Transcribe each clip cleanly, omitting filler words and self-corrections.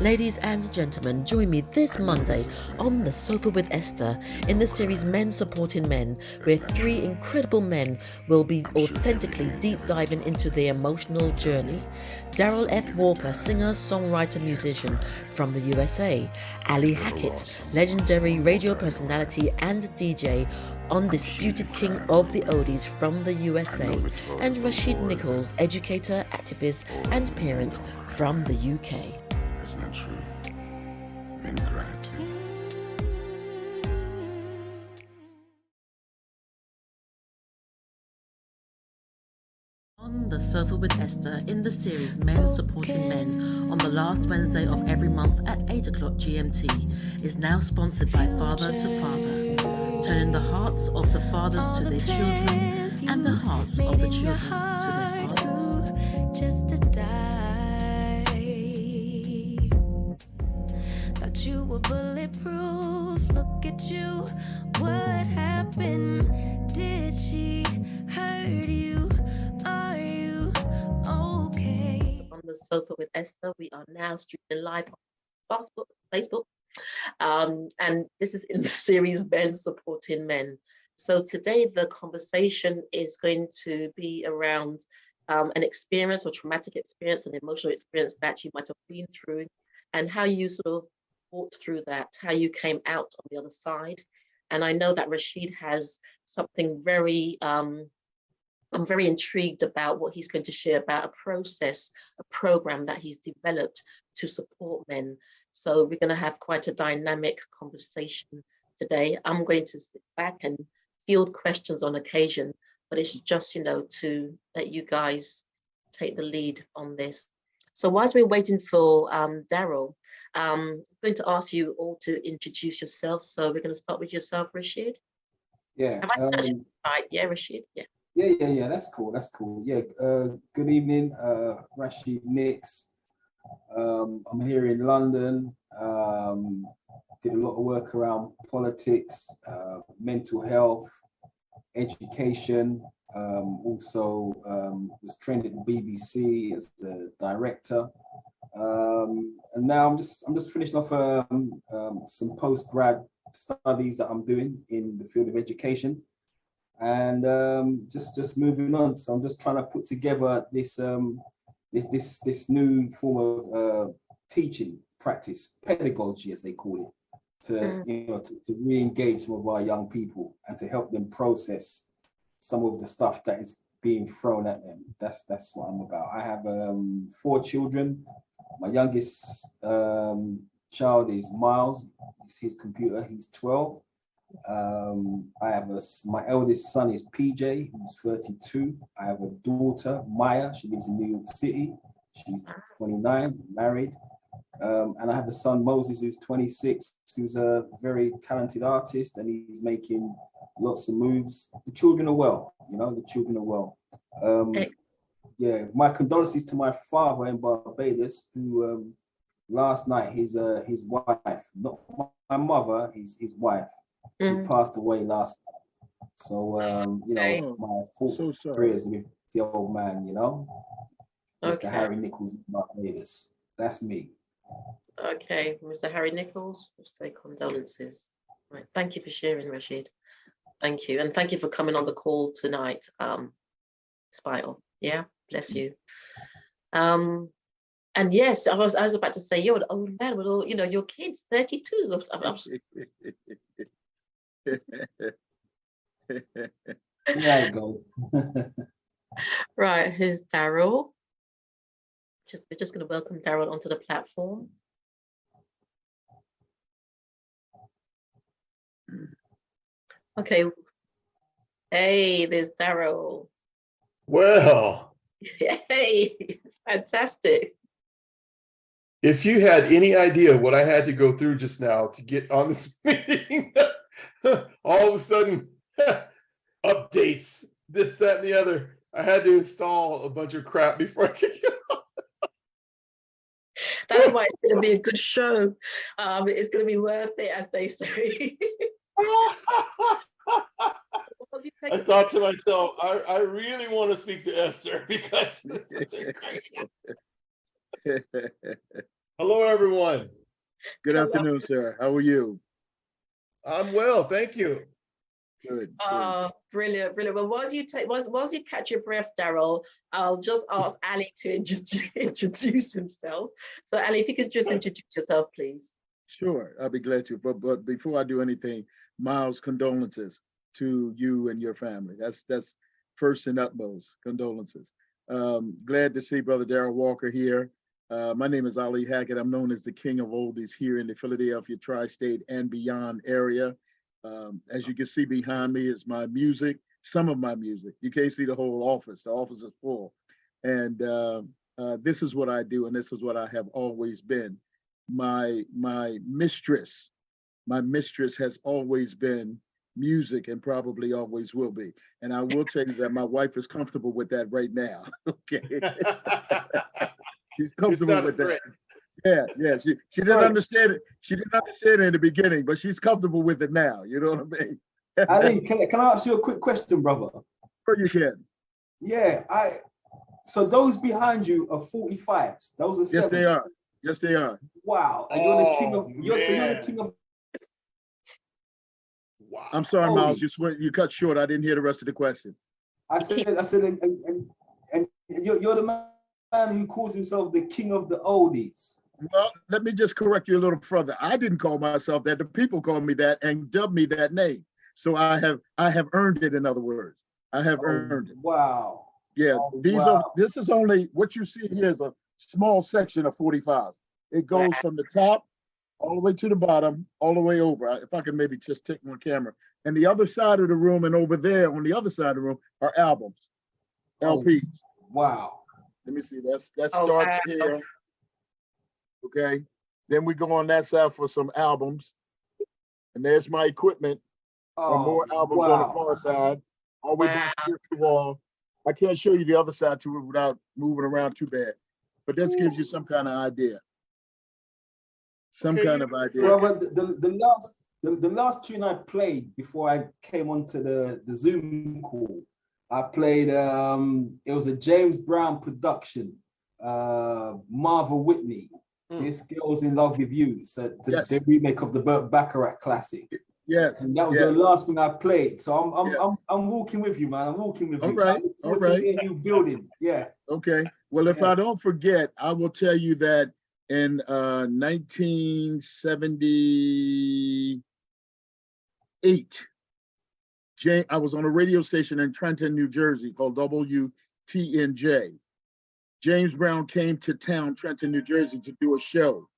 Ladies and gentlemen, join me this Monday on The Sofa with Esther in the series Men Supporting Men, where three incredible men will be authentically deep diving into their emotional journey. Daryl F. Walker, singer, songwriter, musician from the USA. Ali Hackett, legendary radio personality and DJ, Undisputed King of the Oldies from the USA. And Rashid Nicholls, educator, activist and parent from the UK. Isn't that true? Many gratitude. On The Sofa with Esther in the series Men Supporting Men on the last Wednesday of every month at 8 o'clock GMT is now sponsored by Father to Father, turning the hearts of the fathers to their children and the hearts of the children to their fathers. Just to die. Thought you were bulletproof. Look at you. What happened? Did she hurt you? Are you okay? On The Sofa with Esther, we are now streaming live on Facebook. And this is in the series Men Supporting Men. So today the conversation is going to be around an experience or traumatic experience, an emotional experience that you might have been through, and how you sort of walked through that, how you came out on the other side. And I know that Rashid has something very, I'm very intrigued about what he's going to share about a process, a program that he's developed to support men. So we're going to have quite a dynamic conversation today. I'm going to sit back and field questions on occasion, but it's just, to let you guys take the lead on this. So whilst we're waiting for Daryl, I'm going to ask you all to introduce yourself. So we're going to start with yourself, Rashid. Yeah. Have I pronounced it right? Yeah, Rashid. Yeah. Yeah. That's cool. Yeah. Good evening, Rashid Nicholls. I'm here in London. Did a lot of work around politics, mental health, education. Also was trained at the BBC as the director. And now I'm just finishing off some post-grad studies that I'm doing in the field of education, and just moving on. So I'm just trying to put together this this new form of teaching practice, pedagogy as they call it, to re-engage some of our young people and to help them process some of the stuff that is being thrown at them. That's what I'm about. I have 4 children. My youngest child is Miles. It's his computer. He's 12. I have my eldest son is PJ, who's 32. I have a daughter, Maya. She lives in New York City. She's 29, married. And I have a son, Moses, who's 26, who's a very talented artist, and he's making lots of moves. The children are well, the children are well. Yeah, my condolences to my father in Barbados, who last night his wife, not my mother, his wife, she passed away last night. So my thoughts and prayers with the old man, Mr. Harry Nicholls in Barbados. That's me. Okay, Mr. Harry Nicholls, we'll say condolences. Right, thank you for sharing, Rashid. Thank you, and thank you for coming on the call tonight, Spile. Yeah, bless you. And yes, I was about to say, you're an old man with all, your kids, 32. There you go. Right, here's Daryl. We're just going to welcome Daryl onto the platform. Okay. Hey, there's Daryl. Well, hey, fantastic. If you had any idea what I had to go through just now to get on this meeting, all of a sudden, updates, this, that, and the other. I had to install a bunch of crap before I could get on. That's why it's going to be a good show. It's going to be worth it, as they say. I thought to myself, I really want to speak to Esther because this is great. Hello, everyone. Good afternoon, sir. How are you? I'm well, thank you. Good. Brilliant, brilliant. Well, whilst you catch your breath, Daryl, I'll just ask Ali to introduce himself. So, Ali, if you could just introduce yourself, please. Sure, I'll be glad to. But before I do anything, Miles, condolences to you and your family. That's first and utmost condolences. Glad to see Brother Daryl Walker here. My name is Ali Hackett. I'm known as the King of Oldies here in the Philadelphia tri-state and beyond area. As you can see behind me is my music, some of my music. You can't see the whole office. The office is full. And this is what I do, and this is what I have always been. My mistress has always been music and probably always will be. And I will tell you that my wife is comfortable with that right now. Okay. She's comfortable with that. Yeah. She didn't understand it. She didn't understand it in the beginning, but she's comfortable with it now. You know what I mean? Ali, can I ask you a quick question, brother? Sure you can. Yeah, so those behind you are 45s. Those are 70s. Yes, they are. Yes, they are. Wow. And you're the king of you're the king of. Wow. I'm sorry, Miles. Oldies. You cut short. I didn't hear the rest of the question. I said, and you're the man who calls himself the king of the oldies. Well, let me just correct you a little further. I didn't call myself that. The people called me that and dubbed me that name. So I have earned it. In other words, I have earned it. Wow. Yeah, Wow. this is only what you see here is a small section of 45s. It goes from the top all the way to the bottom, all the way over. If I can maybe just take one camera. And the other side of the room and over there on the other side of the room are albums, LPs. Wow. Let me see. That starts here. Okay. Then we go on that side for some albums. And there's my equipment. For more albums on the far side. All the way back here to the wall. I can't show you the other side to it without moving around too bad. But that gives you some kind of idea. Some kind of idea. Well, the last tune I played before I came onto the Zoom call, I played it was a James Brown production, Marva Whitney. This Girl's in Love with You. So the remake of the Burt Bacharach classic. Yes. And that was the last thing I played. So I'm walking with you, man. I'm walking with you. All right. You building. Yeah. Okay. Well, if I don't forget, I will tell you that in 1978, I was on a radio station in Trenton, New Jersey called WTNJ. James Brown came to town, Trenton, New Jersey, to do a show.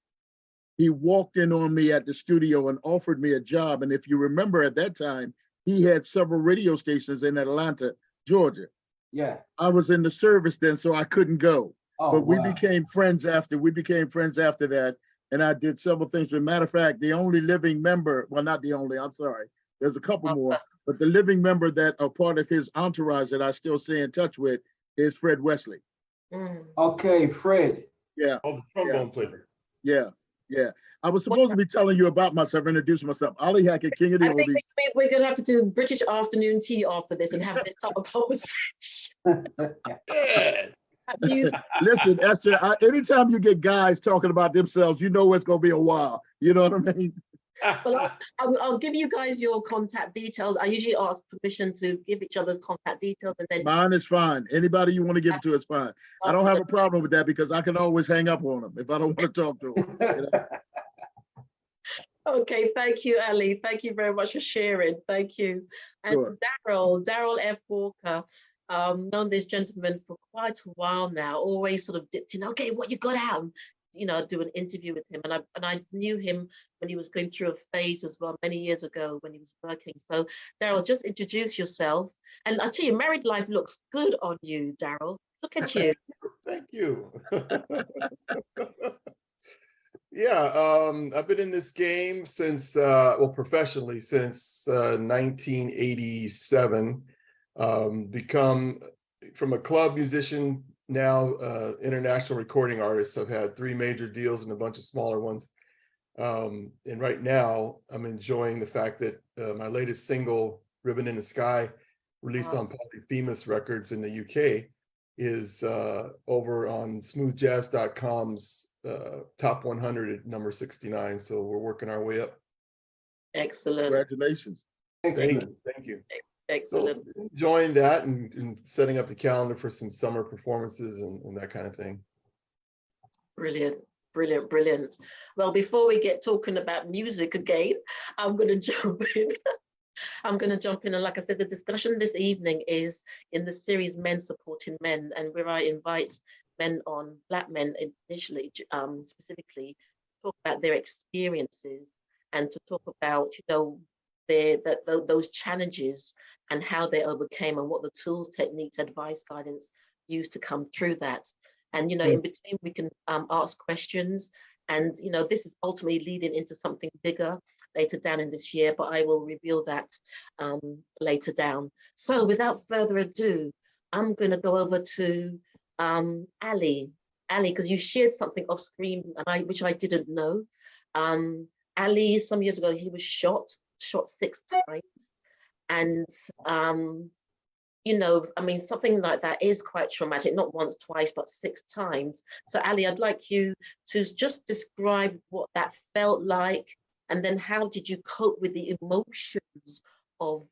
He walked in on me at the studio and offered me a job. And if you remember at that time, he had several radio stations in Atlanta, Georgia. Yeah. I was in the service then, so I couldn't go. But we became friends after. We became friends after that. And I did several things. As a matter of fact, the only living member, well, not the only, I'm sorry. There's a couple more. But the living member that are part of his entourage that I still stay in touch with is Fred Wesley. Okay, Fred. Yeah. Oh, the trombone player. Yeah. I was supposed to be telling you about myself, introducing myself. Ali Hackett, King of the Oldies. We're going to have to do British afternoon tea after this and have this type of conversation. Listen, Esther, anytime you get guys talking about themselves, you know it's going to be a while. You know what I mean? Well, I'll give you guys your contact details. I usually ask permission to give each other's contact details, and then mine is fine. Anybody you want to give it to is fine. I don't have a problem with that because I can always hang up on them if I don't want to talk to them. You know? Okay, thank you, Ali. Thank you very much for sharing. Thank you. And Sure. Daryl F. Walker, known this gentleman for quite a while now. Always sort of dipped in. Okay, what you got out? Do an interview with him. And I knew him when he was going through a phase as well, many years ago when he was working. So Daryl, just introduce yourself. And I tell you, married life looks good on you, Daryl. Look at you. Thank you. Yeah, I've been in this game since, professionally since 1987. Become from a club musician, now international recording artist. I've had 3 major deals and a bunch of smaller ones. And right now I'm enjoying the fact that my latest single, Ribbon in the Sky, released on Polyphemus Records in the UK, is over on smoothjazz.com's top 100 at number 69. So we're working our way up. Excellent. Congratulations. Excellent. Thank you. Excellent. So enjoying that and setting up the calendar for some summer performances and that kind of thing. Brilliant. Brilliant. Brilliant. Well, before we get talking about music again, I'm going to jump in. I'm going to jump in. And like I said, the discussion this evening is in the series Men Supporting Men, and where I invite men on, Black men initially, specifically, to talk about their experiences and to talk about, those challenges and how they overcame and what the tools, techniques, advice, guidance used to come through that. And, in between, we can ask questions. And, this is ultimately leading into something bigger later down in this year, but I will reveal that later down. So without further ado, I'm going to go over to Ali. Ali, because you shared something off screen, which I didn't know. Ali, some years ago, he was shot 6 times. And, something like that is quite traumatic, not once, twice, but 6 times. So Ali, I'd like you to just describe what that felt like, and then how did you cope with the emotions of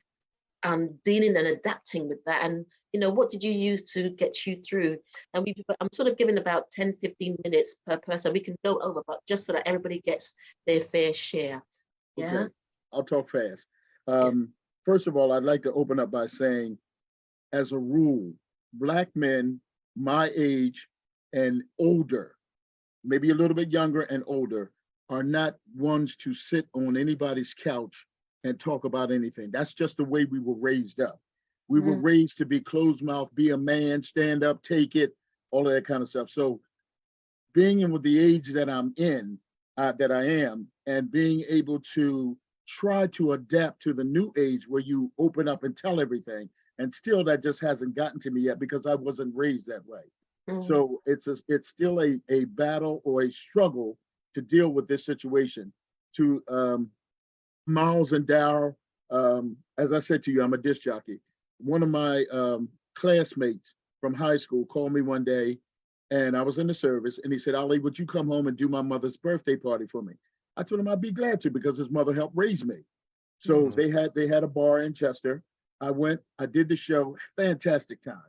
dealing and adapting with that? And, what did you use to get you through? And I'm sort of giving about 10, 15 minutes per person. We can go over, but just so that everybody gets their fair share. Yeah. Okay. I'll talk fast. First of all, I'd like to open up by saying, as a rule, Black men my age and older, maybe a little bit younger and older, are not ones to sit on anybody's couch and talk about anything. That's just the way we were raised up. We were raised to be closed mouth, be a man, stand up, take it, all of that kind of stuff. So being in with the age that I'm in, that I am, and being able to try to adapt to the new age where you open up and tell everything, and still that just hasn't gotten to me yet because I wasn't raised that way. So it's still a battle or a struggle to deal with this situation. To Miles and Darryl, as I said to you, I'm a disc jockey. One of my classmates from high school called me one day, and I was in the service, and he said, Ali, would you come home and do my mother's birthday party for me? I told him I'd be glad to, because his mother helped raise me. So they had a bar in Chester. I went, I did the show, fantastic time.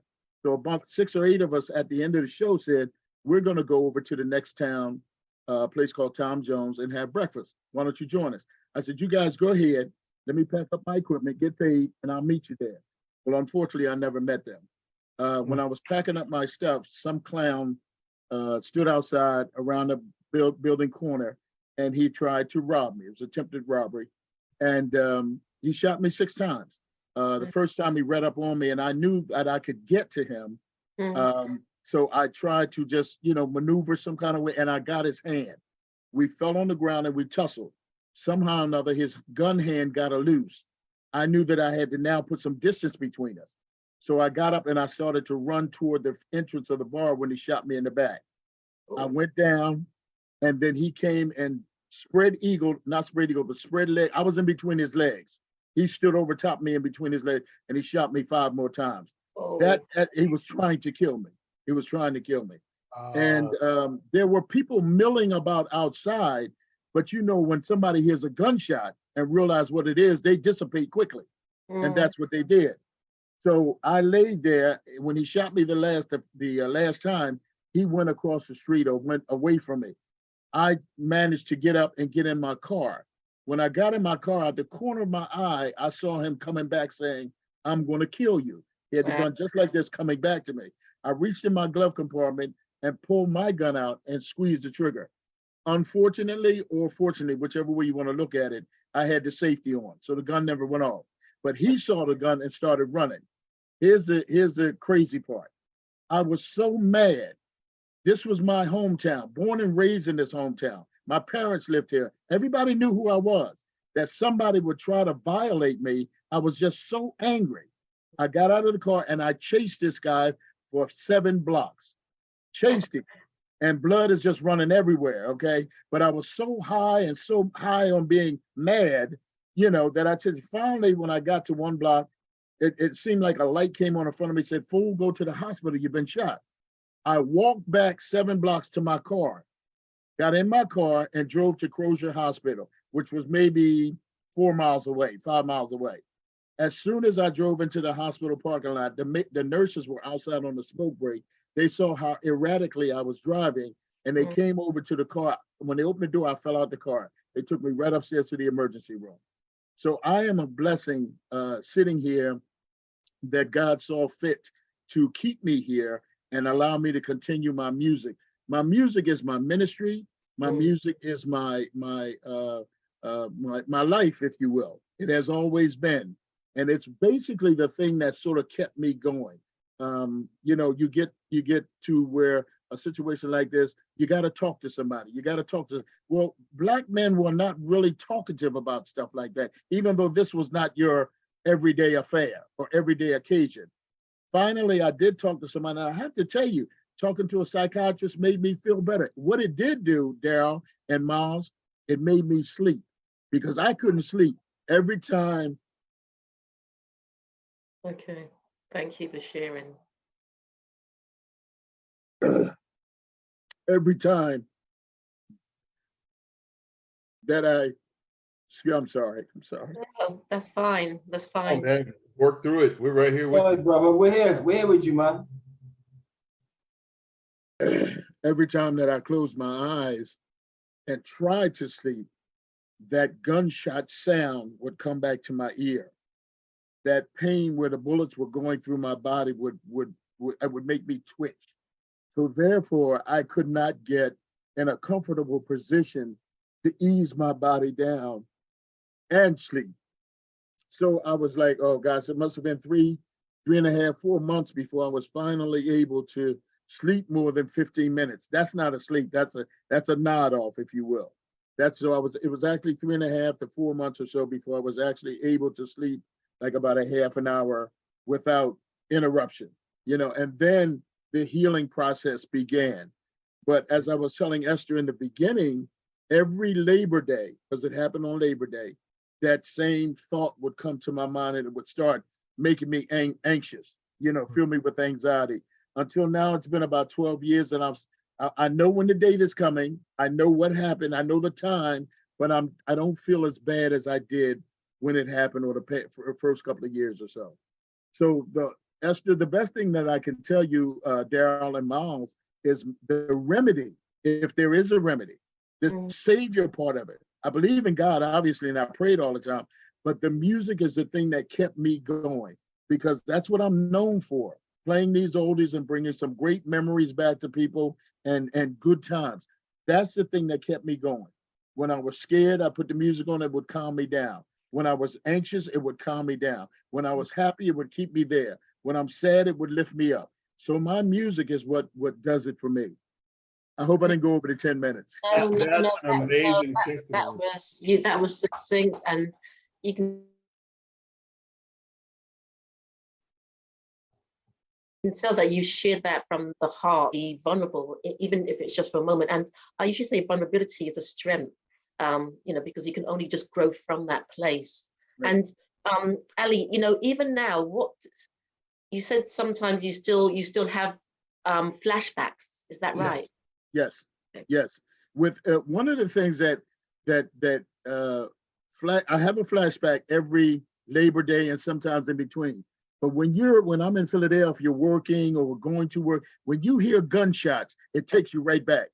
So about 6 or 8 of us at the end of the show said, we're gonna go over to the next town, a place called Tom Jones, and have breakfast. Why don't you join us? I said, you guys go ahead, let me pack up my equipment, get paid, and I'll meet you there. Well, unfortunately, I never met them. When I was packing up my stuff, some clown stood outside around the building corner, and he tried to rob me. It was attempted robbery. And he shot me 6 times. The first time he read up on me, and I knew that I could get to him. So I tried to just, maneuver some kind of way, and I got his hand. We fell on the ground and we tussled. Somehow or another, his gun hand got loose. I knew that I had to now put some distance between us. So I got up and I started to run toward the entrance of the bar when he shot me in the back. I went down, and then he came and spread leg. I was in between his legs. He stood over top me in between his legs, and he shot me 5 more times. That he was trying to kill me. He was trying to kill me. And there were people milling about outside, but when somebody hears a gunshot and realize what it is, they dissipate quickly. And that's what they did. So I laid there. When he shot me the last time, he went across the street or went away from me. I managed to get up and get in my car. When I got in my car, out the corner of my eye, I saw him coming back saying, I'm going to kill you. He had the gun just like this coming back to me. I reached in my glove compartment and pulled my gun out and squeezed the trigger. Unfortunately, or fortunately, whichever way you want to look at it, I had the safety on, so the gun never went off. But he saw the gun and started running. Here's the crazy part. I was so mad. This was my hometown, born and raised in this hometown. My parents lived here. Everybody knew who I was. That somebody would try to violate me, I was just so angry. I got out of the car and I chased this guy for 7 blocks. Chased him. And blood is just running everywhere, okay? But I was so high on being mad, that I said, finally, when I got to 1 block, it seemed like a light came on in front of me, said, fool, go to the hospital, you've been shot. I walked back 7 blocks to my car. got in my car and drove to Crozier Hospital, which was maybe 4 miles away, 5 miles away. As soon as I drove into the hospital parking lot, the nurses were outside on the smoke break. They saw how erratically I was driving, and they came over to the car. When they opened the door, I fell out the car. They took me right upstairs to the emergency room. So I am a blessing sitting here that God saw fit to keep me here and allow me to continue my music. My music is my ministry. My music is my life, if you will. It has always been. And it's basically the thing that sort of kept me going. You know, you get to where a situation like this, you got to talk to somebody. You got to talk to, well, Black men were not really talkative about stuff like that, even though this was not your everyday affair or everyday occasion. Finally, I did talk to somebody. And I have to tell you, talking to a psychiatrist made me feel better. What it did do, Daryl and Miles, it made me sleep because I couldn't sleep every time. Okay, thank you for sharing. Every time that I'm sorry. Oh, that's fine. That's Oh fine. man, work through it. We're right here with All you. right, brother, we're here with you, man. Every time that I closed my eyes and tried to sleep, that gunshot sound would come back to my ear. That pain where the bullets were going through my body would make me twitch. So therefore, I could not get in a comfortable position to ease my body down and sleep. So I was like, oh gosh, it must have been 3.5, 4 months before I was finally able to sleep more than 15 minutes. That's not a sleep. That's a nod off, if you will. It was actually 3.5 to 4 months or so before I was actually able to sleep like about a half an hour without interruption, you know, and then the healing process began. But as I was telling Esther in the beginning, every Labor Day, because it happened on Labor Day, that same thought would come to my mind and it would start making me anxious, you know, fill me with anxiety. Until now, it's been about 12 years and I know when the date is coming. I know what happened. I know the time, but I don't feel as bad as I did when it happened or for the first couple of years or so. So Esther, the best thing that I can tell you, Daryl and Miles, is the remedy, if there is a remedy, the savior part of it. I believe in God, obviously, and I prayed all the time, but the music is the thing that kept me going because that's what I'm known for, playing these oldies and bringing some great memories back to people and good times. That's the thing that kept me going. When I was scared, I put the music on, it would calm me down. When I was anxious, it would calm me down. When I was happy, it would keep me there. When I'm sad, it would lift me up. So my music is what does it for me. I hope I didn't go over the 10 minutes. That's an amazing testimony. That was succinct, and you can tell that you shared that from the heart, be vulnerable, even if it's just for a moment. And I usually say vulnerability is a strength, you know, because you can only just grow from that place. Right. And Ali, you know, even now, what you said, sometimes you still have flashbacks. Is that right? Yes. With one of the things I have a flashback every Labor Day and sometimes in between. But when I'm in Philadelphia working or going to work, when you hear gunshots, it takes you right back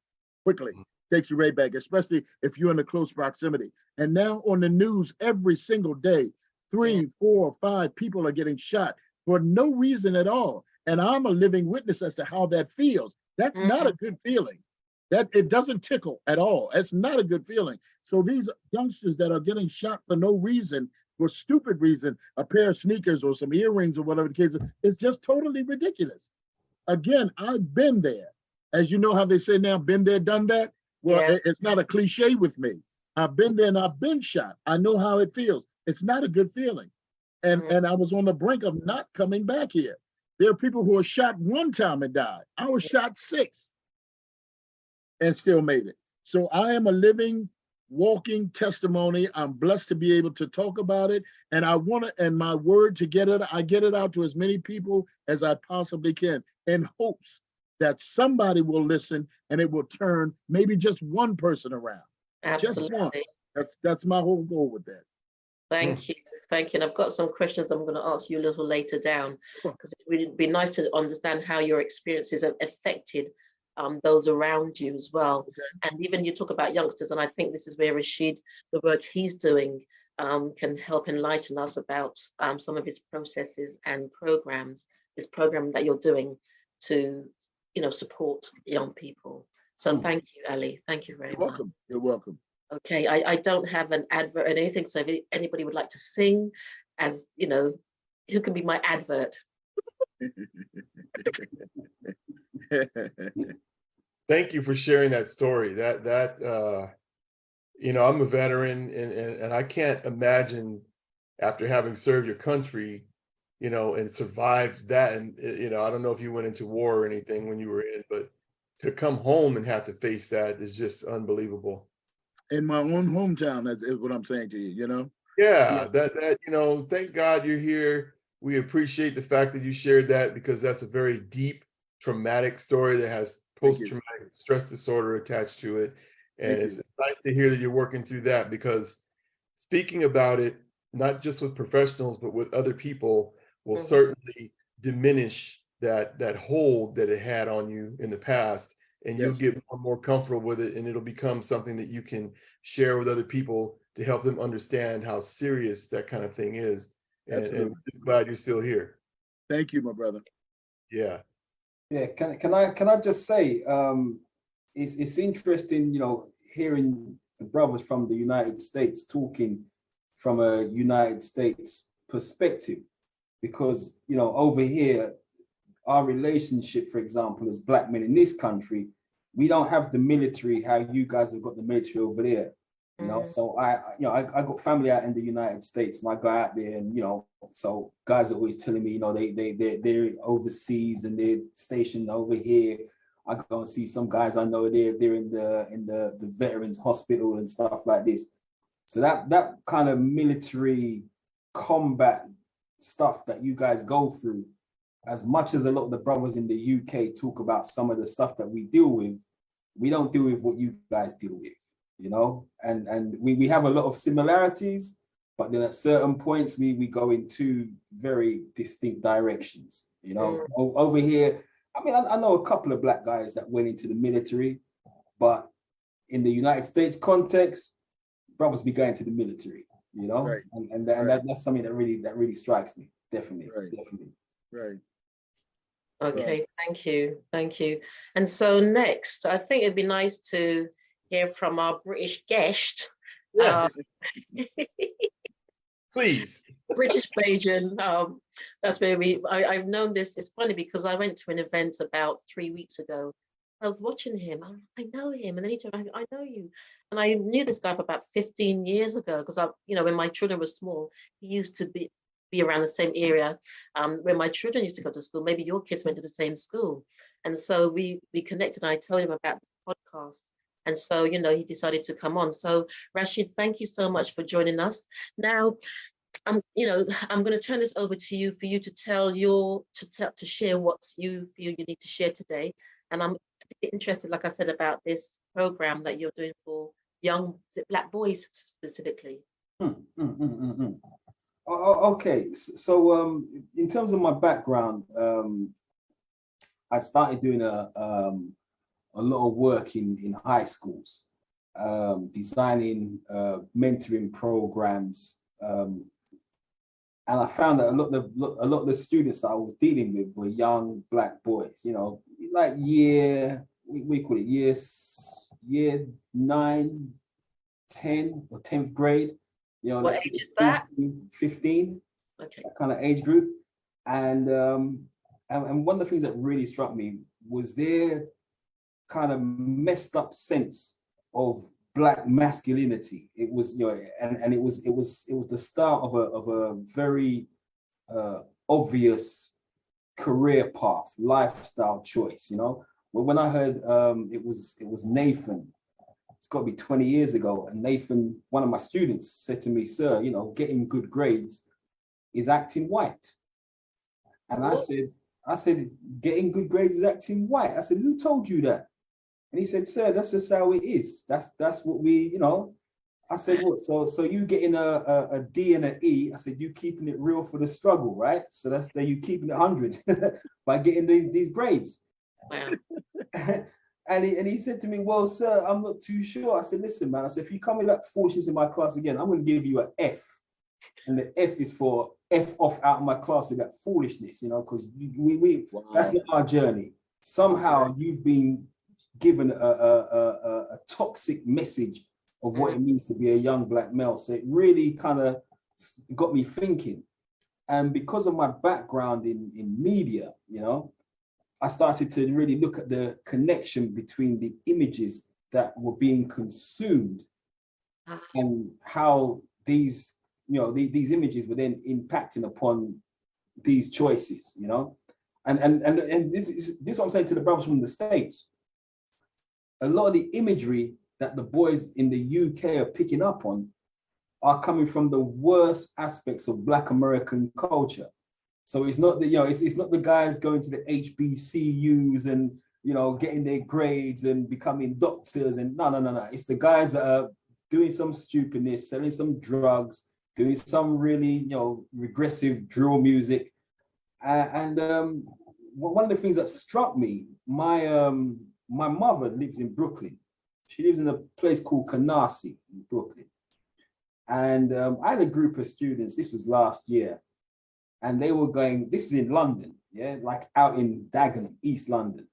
quickly. Takes you right back, especially if you're in a close proximity. And now on the news every single day, 3, 4, 5 people are getting shot for no reason at all. And I'm a living witness as to how that feels. That's not a good feeling. That it doesn't tickle at all. It's not a good feeling. So these youngsters that are getting shot for no reason, for stupid reason, a pair of sneakers or some earrings or whatever the case is just totally ridiculous. Again, I've been there. As you know how they say now, been there, done that. Well, it's not a cliche with me. I've been there and I've been shot. I know how it feels. It's not a good feeling. And I was on the brink of not coming back here. There are people who are shot 1 time and died. I was shot 6 and still made it. So I am a living, walking testimony. I'm blessed to be able to talk about it. And and my word to I get it out to as many people as I possibly can in hopes that somebody will listen and it will turn maybe just one person around. Absolutely. Just one. That's my whole goal with that. Thank you. Thank you. And I've got some questions I'm going to ask you a little later down, because it would be nice to understand how your experiences have affected those around you as well. Okay. And even you talk about youngsters, and I think this is where Rashid, the work he's doing, can help enlighten us about some of his processes and programs, this program that you're doing to, support young people. So thank you, Ali. Thank you very much. You're welcome. Okay, I don't have an advert or anything, so if anybody would like to sing, as who can be my advert? Thank you for sharing that story. I'm a veteran, and I can't imagine, after having served your country, and survived that, and I don't know if you went into war or anything when you were in, but to come home and have to face that is just unbelievable. In my own hometown, is what I'm saying to you, Yeah, that thank God you're here. We appreciate the fact that you shared that, because that's a very deep, traumatic story that has post-traumatic stress disorder attached to it. And it's nice to hear that you're working through that, because speaking about it, not just with professionals, but with other people, will certainly diminish that hold that it had on you in the past. And you'll get more and more comfortable with it, and it'll become something that you can share with other people to help them understand how serious that kind of thing is. And we're just glad you're still here. Thank you, my brother. Yeah. Yeah. Can I just say, it's interesting, hearing the brothers from the United States talking from a United States perspective, because over here, our relationship, for example, as Black men in this country, we don't have the military how you guys have got the military over there. So I got family out in the United States, and I go out there, and so guys are always telling me, they're overseas and they're stationed over here. I go and see some guys I know they're in the veterans hospital and stuff like this. So that kind of military combat stuff that you guys go through, as much as a lot of the brothers in the UK talk about some of the stuff that we deal with, we don't deal with what you guys deal with, and we have a lot of similarities, but then at certain points we go in two very distinct directions, Over here, I know a couple of Black guys that went into the military, but in the United States context, brothers be going to the military, Right. and that's something that really strikes me. Definitely. Right. Okay, thank you. And so next, I think it'd be nice to hear from our British guest. Yes. Please. British Bajan. That's where I've known this. It's funny because I went to an event about 3 weeks ago. I was watching him. I know him, and then he told me, I know you. And I knew this guy for about 15 years ago, because when my children were small, he used to be around the same area where my children used to go to school. Maybe your kids went to the same school. And so we connected, and I told him about this podcast. And so, he decided to come on. So Rashid, thank you so much for joining us. Now, I'm going to turn this over to you for you to to share what you feel you need to share today. And I'm interested, like I said, about this program that you're doing for young Black boys specifically. Okay, so in terms of my background, I started doing a lot of work in high schools, designing mentoring programs, and I found that a lot of the students I was dealing with were young Black boys, like we call it year 9, 10 or 10th grade. What age is that? 15, okay, that kind of age group. And one of the things that really struck me was their kind of messed up sense of Black masculinity. It was, and it was the start of a very obvious career path, lifestyle choice. When I heard it was Nathan. It's got to be 20 years ago. And Nathan, one of my students, said to me, "Sir, getting good grades is acting white." And I I said, getting good grades is acting white. I said, who told you that? And he said, sir, that's just how it is. That's what we, you know. I said, what? So you getting a D and an E? I said, you keeping it real for the struggle, right? So that's you keeping it 100 by getting these grades. Wow. And he said to me, well, sir, I'm not too sure. I said, listen, man. I said, if you come with that foolishness in my class again, I'm going to give you an F. And the F is for F off out of my class with that foolishness, you know, because we wow. That's not our journey. Somehow you've been given a toxic message of what it means to be a young black male. So it really kind of got me thinking. And because of my background in media, you know, I started to really look at the connection between the images that were being consumed and how these, you know, these images were then impacting upon these choices, you know. And this is what I'm saying to the brothers from the States. A lot of the imagery that the boys in the UK are picking up on are coming from the worst aspects of Black American culture. So it's not the, you know, it's not the guys going to the HBCUs and, you know, getting their grades and becoming doctors and no. It's the guys that are doing some stupidness, selling some drugs, doing some really, you know, regressive drill music. And one of the things that struck me, my mother lives in Brooklyn. She lives in a place called Canarsie in Brooklyn. And I had a group of students, this was last year, and they were going, this is in London, yeah, like out in Dagenham, East London.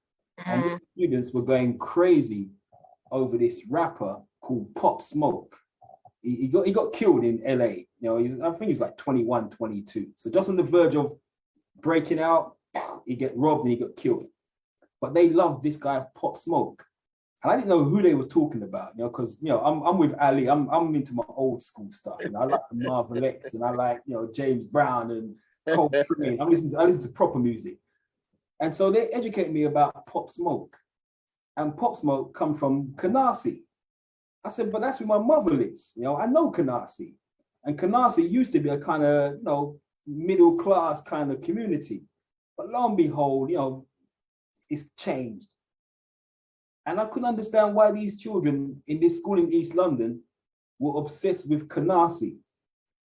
And the students were going crazy over this rapper called Pop Smoke. He got killed in LA. You know, I think he was like 21, 22. So just on the verge of breaking out, he get robbed and he got killed. But they loved this guy, Pop Smoke. And I didn't know who they were talking about, you know, because, you know, I'm with Ali. I'm into my old school stuff. And I like the Marvel X and I like, you know, James Brown and Coltrane. I listen to proper music. And so they educated me about Pop Smoke. And Pop Smoke come from Canarsie. I said, but that's where my mother lives. You know, I know Canarsie. And Canarsie used to be a kind of, you know, middle class kind of community. But lo and behold, you know, it's changed. And I couldn't understand why these children in this school in East London were obsessed with Canarsie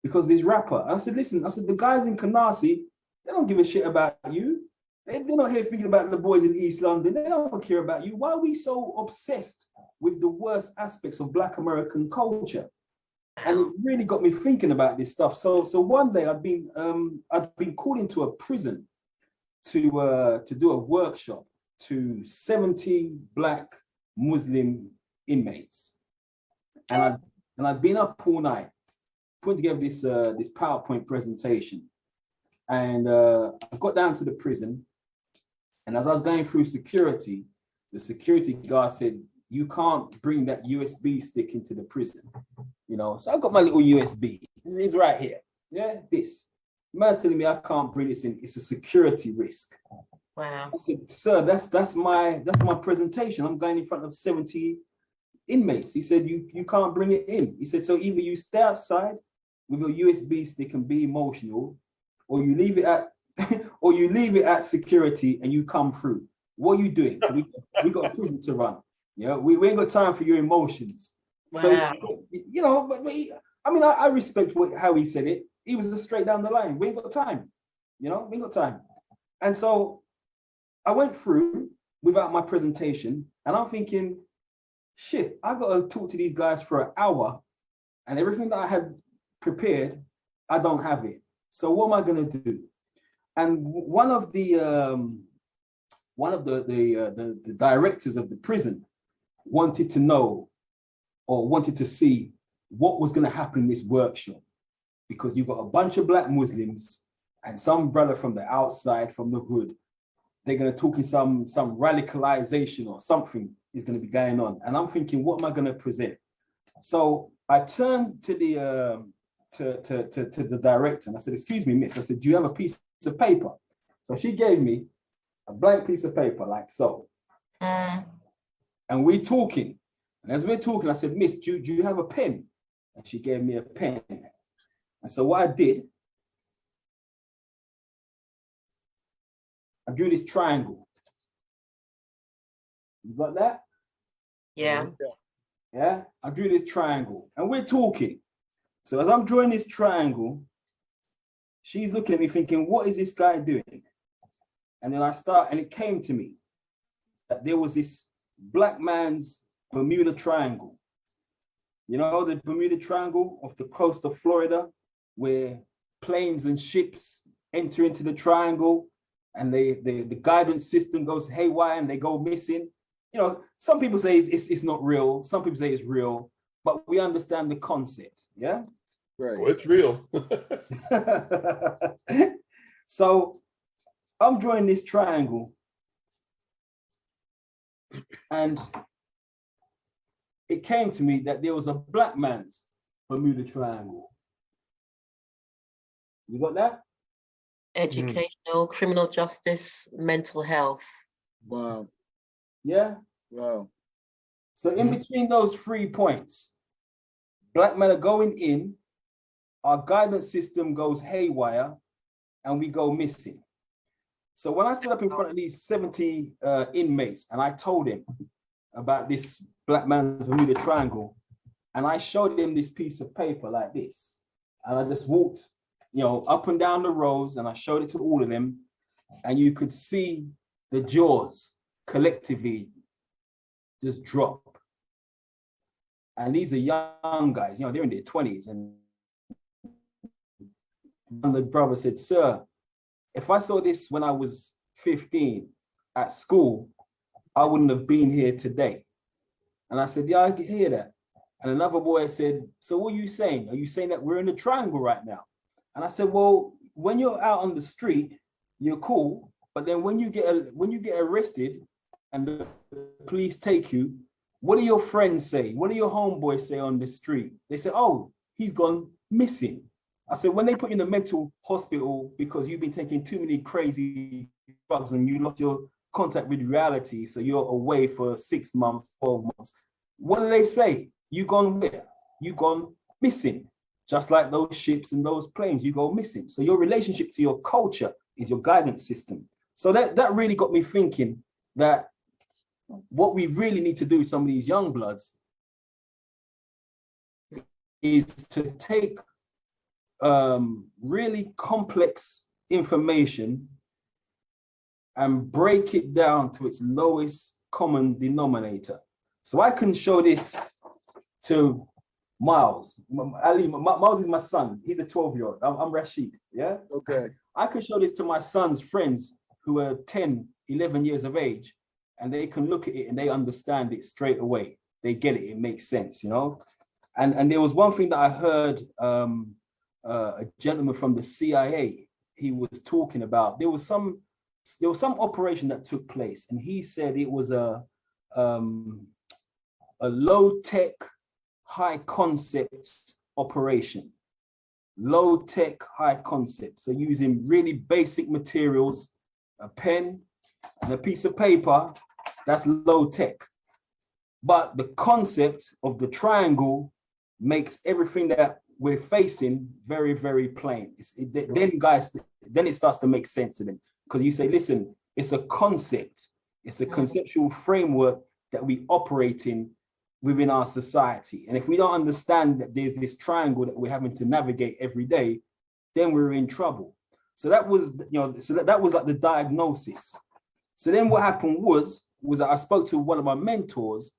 because this rapper. I said, listen, the guys in Canarsie, they don't give a shit about you. They're not here thinking about the boys in East London. They don't care about you. Why are we so obsessed with the worst aspects of Black American culture? And it really got me thinking about this stuff. So one day I'd been called into a prison to do a workshop to 70 Black Muslim inmates. And I'd been up all night putting together this PowerPoint presentation. And I got down to the prison. And as I was going through security, the security guard said, you can't bring that USB stick into the prison. You know, so I got my little USB. It's right here. Yeah, this. The man's telling me I can't bring this in. It's a security risk. Wow. I said, sir, that's my presentation. I'm going in front of 70 inmates. He said, you can't bring it in. He said, so either you stay outside with your USB stick and be emotional, or you leave it at security and you come through. What are you doing? We got a prison to run. Yeah, we ain't got time for your emotions. Wow. So, you know, but I respect how he said it. He was just straight down the line. We ain't got time. You know, we ain't got time. And so I went through without my presentation and I'm thinking, shit, I got to talk to these guys for an hour and everything that I had prepared, I don't have it. So what am I going to do? And one of the directors of the prison wanted to know or wanted to see what was going to happen in this workshop, because you've got a bunch of Black Muslims and some brother from the outside, from the hood. They're going to talk in some radicalization or something is going to be going on. And I'm thinking, what am I going to present? So I turned to the to the director and I said, excuse me, miss. I said, do you have a piece of paper? So she gave me a blank piece of paper like so. And we're talking. And as we're talking, I said, miss, do you have a pen? And she gave me a pen. And so what I did, I drew this triangle. You got that? Yeah. Yeah, I drew this triangle and we're talking. So as I'm drawing this triangle, she's looking at me thinking, what is this guy doing? And then and it came to me that there was this black man's Bermuda Triangle. You know, the Bermuda Triangle off the coast of Florida, where planes and ships enter into the triangle and the guidance system goes haywire and they go missing. You know, some people say it's not real. Some people say it's real, but we understand the concept. Yeah. Right. Oh, it's real. So I'm drawing this triangle and it came to me that there was a black man's Bermuda Triangle. You got that? Educational, criminal justice, mental health. Wow. Yeah. Wow. So in between those 3 points, black men are going in, our guidance system goes haywire, and we go missing. So when I stood up in front of these 70 inmates and I told him about this black man's Bermuda Triangle, and I showed him this piece of paper like this, and I just walked, you know, up and down the rows, and I showed it to all of them, and you could see the jaws collectively just drop. And these are young guys, you know, they're in their 20s, and the brother said, sir, if I saw this when I was 15 at school, I wouldn't have been here today. And I said, yeah, I can hear that. And another boy said, so what are you saying? Are you saying that we're in the triangle right now? And I said, well, when you're out on the street, you're cool. But then when you get arrested and the police take you, what do your friends say? What do your homeboys say on the street? They say, oh, he's gone missing. I said, when they put you in the mental hospital because you've been taking too many crazy drugs and you lost your contact with reality, so you're away for 6 months, 12 months, what do they say? You gone where? You gone missing. Just like those ships and those planes, you go missing. So your relationship to your culture is your guidance system. So that really got me thinking that what we really need to do with some of these young bloods is to take really complex information and break it down to its lowest common denominator. So I can show this to Miles. Ali, Miles is my son. He's a 12-year-old. I'm Rashid, yeah? Okay. I can show this to my son's friends who are 10, 11 years of age, and they can look at it and they understand it straight away. They get it, it makes sense, you know? And there was one thing that I heard a gentleman from the CIA, he was talking about. There was some operation that took place, and he said it was a low-tech, high-concept operation. Low-tech, high-concept. So using really basic materials, a pen and a piece of paper, that's low-tech. But the concept of the triangle makes everything that we're facing very, very plain. Then it starts to make sense to them. Because you say, listen, it's a concept. It's a conceptual framework that we operate in within our society. And if we don't understand that there's this triangle that we're having to navigate every day, then we're in trouble. So that was, you know, that was like the diagnosis. So then what happened was that I spoke to one of my mentors,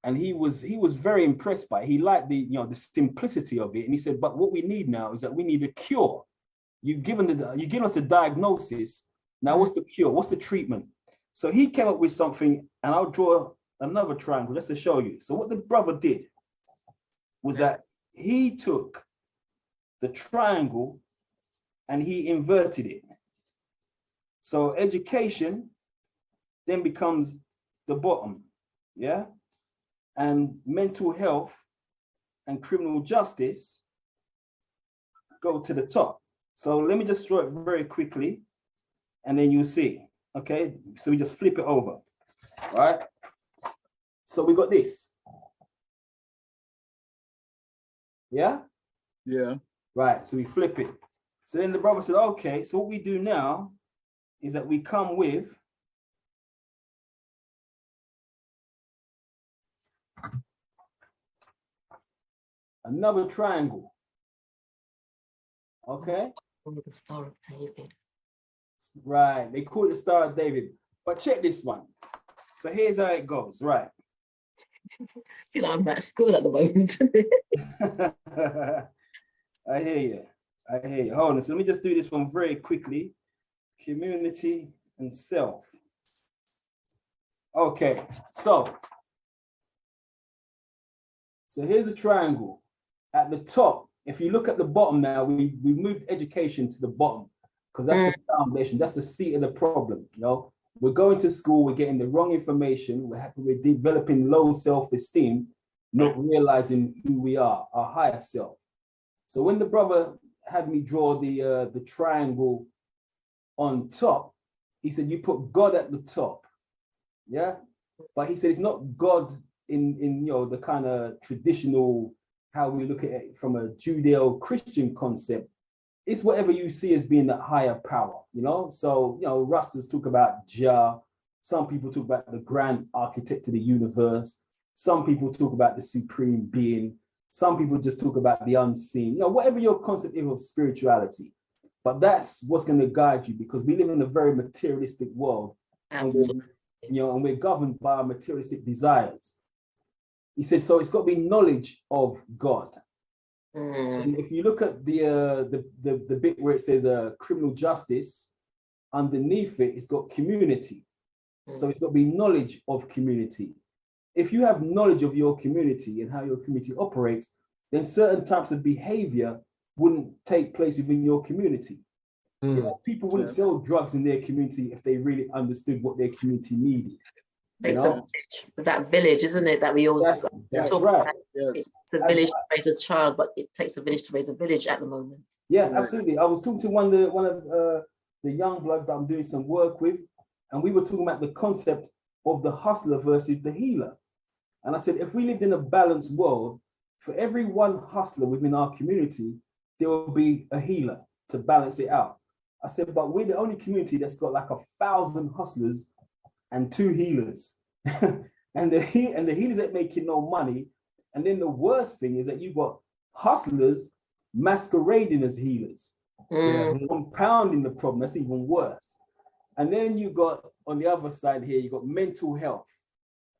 and he was very impressed by it. He liked the simplicity of it. And he said, but what we need now is that we need a cure. You've given us the diagnosis. Now what's the cure? What's the treatment? So he came up with something, and I'll draw another triangle just to show you. So what the brother did was that he took the triangle and he inverted it. So education then becomes the bottom, yeah? And mental health and criminal justice go to the top. So let me just draw it very quickly, and then you'll see, okay? So we just flip it over, all right? So we got this. Yeah? Yeah. Right, so we flip it. So then the brother said, okay, so what we do now is that we come with another triangle. Okay? The Star of David. Right, they call it the Star of David. But check this one. So here's how it goes, right? I feel like I'm at school at the moment. I hear you. I hear you. Hold on. So let me just do this one very quickly. Community and self. Okay, so here's a triangle. At the top, if you look at the bottom now, we moved education to the bottom because that's the foundation. That's the seat of the problem. You know, we're going to school, we're getting the wrong information, we're developing low self-esteem, not realizing who we are, our higher self. So when the brother had me draw the triangle on top, he said, you put God at the top. Yeah. But he said, it's not God in you know, the kind of traditional, how we look at it from a Judeo-Christian concept. It's whatever you see as being that higher power, you know? So, you know, Rastas talk about Jah. Some people talk about the grand architect of the universe. Some people talk about the supreme being. Some people just talk about the unseen, you know, whatever your concept is of spirituality. But that's what's going to guide you, because we live in a very materialistic world. Absolutely. And we're governed by our materialistic desires. He said, so it's got to be knowledge of God. And if you look at the bit where it says criminal justice, underneath it, it's got community. So it's got to be knowledge of community. If you have knowledge of your community and how your community operates, then certain types of behavior wouldn't take place within your community. You know, people wouldn't sell drugs in their community if they really understood what their community needed. It's that village, isn't it? That we always that's talk right. about. It's a village to raise a child, but it takes a village to raise a village at the moment. Yeah, absolutely. I was talking to one of the young bloods that I'm doing some work with, and we were talking about the concept of the hustler versus the healer. And I said, if we lived in a balanced world, for every one hustler within our community, there will be a healer to balance it out. I said, but we're the only community that's got like 1,000 hustlers and 2 healers. and the healers ain't making no money. And then the worst thing is that you've got hustlers masquerading as healers, compounding the problem. That's even worse. And then you got, on the other side here, you got mental health.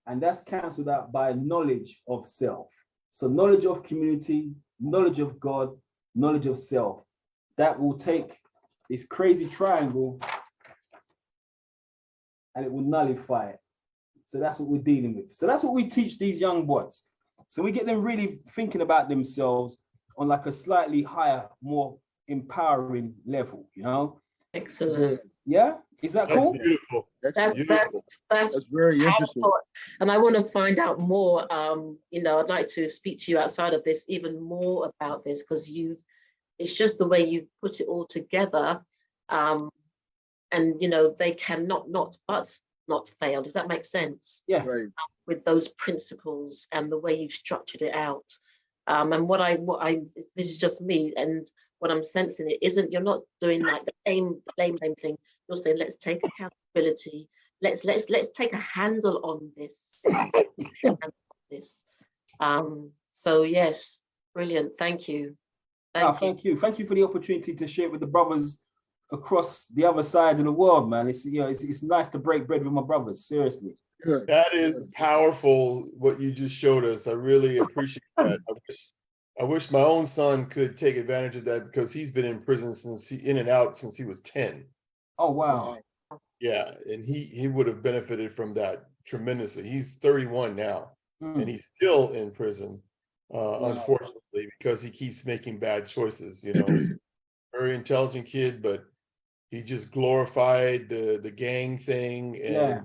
And that's cancelled out by knowledge of self. So knowledge of community, knowledge of God, knowledge of self. That will take this crazy triangle and it will nullify it. So that's what we're dealing with. So that's what we teach these young boys. So we get them really thinking about themselves on like a slightly higher, more empowering level, you know? Excellent. Yeah? Is that cool? Beautiful. That's very interesting. And I want to find out more. You know, I'd like to speak to you outside of this even more about this, because it's just the way you've put it all together. And you know, they cannot not fail. Does that make sense? Yeah. Right. With those principles and the way you've structured it out. And what I this is just me, and what I'm sensing, it isn't, you're not doing like the blame thing. You're saying, let's take accountability. Let's take a handle on this. So yes, brilliant. Thank you. Thank you. Thank you for the opportunity to share with the brothers across the other side of the world, man. It's, you know, it's nice to break bread with my brothers. Seriously. Good. That is powerful, what you just showed us. I really appreciate that. I wish my own son could take advantage of that, because he's been in prison in and out since he was 10. Oh, wow. Yeah, and he would have benefited from that tremendously. He's 31 now, and he's still in prison, unfortunately, because he keeps making bad choices, you know. Very intelligent kid, but he just glorified the gang thing, and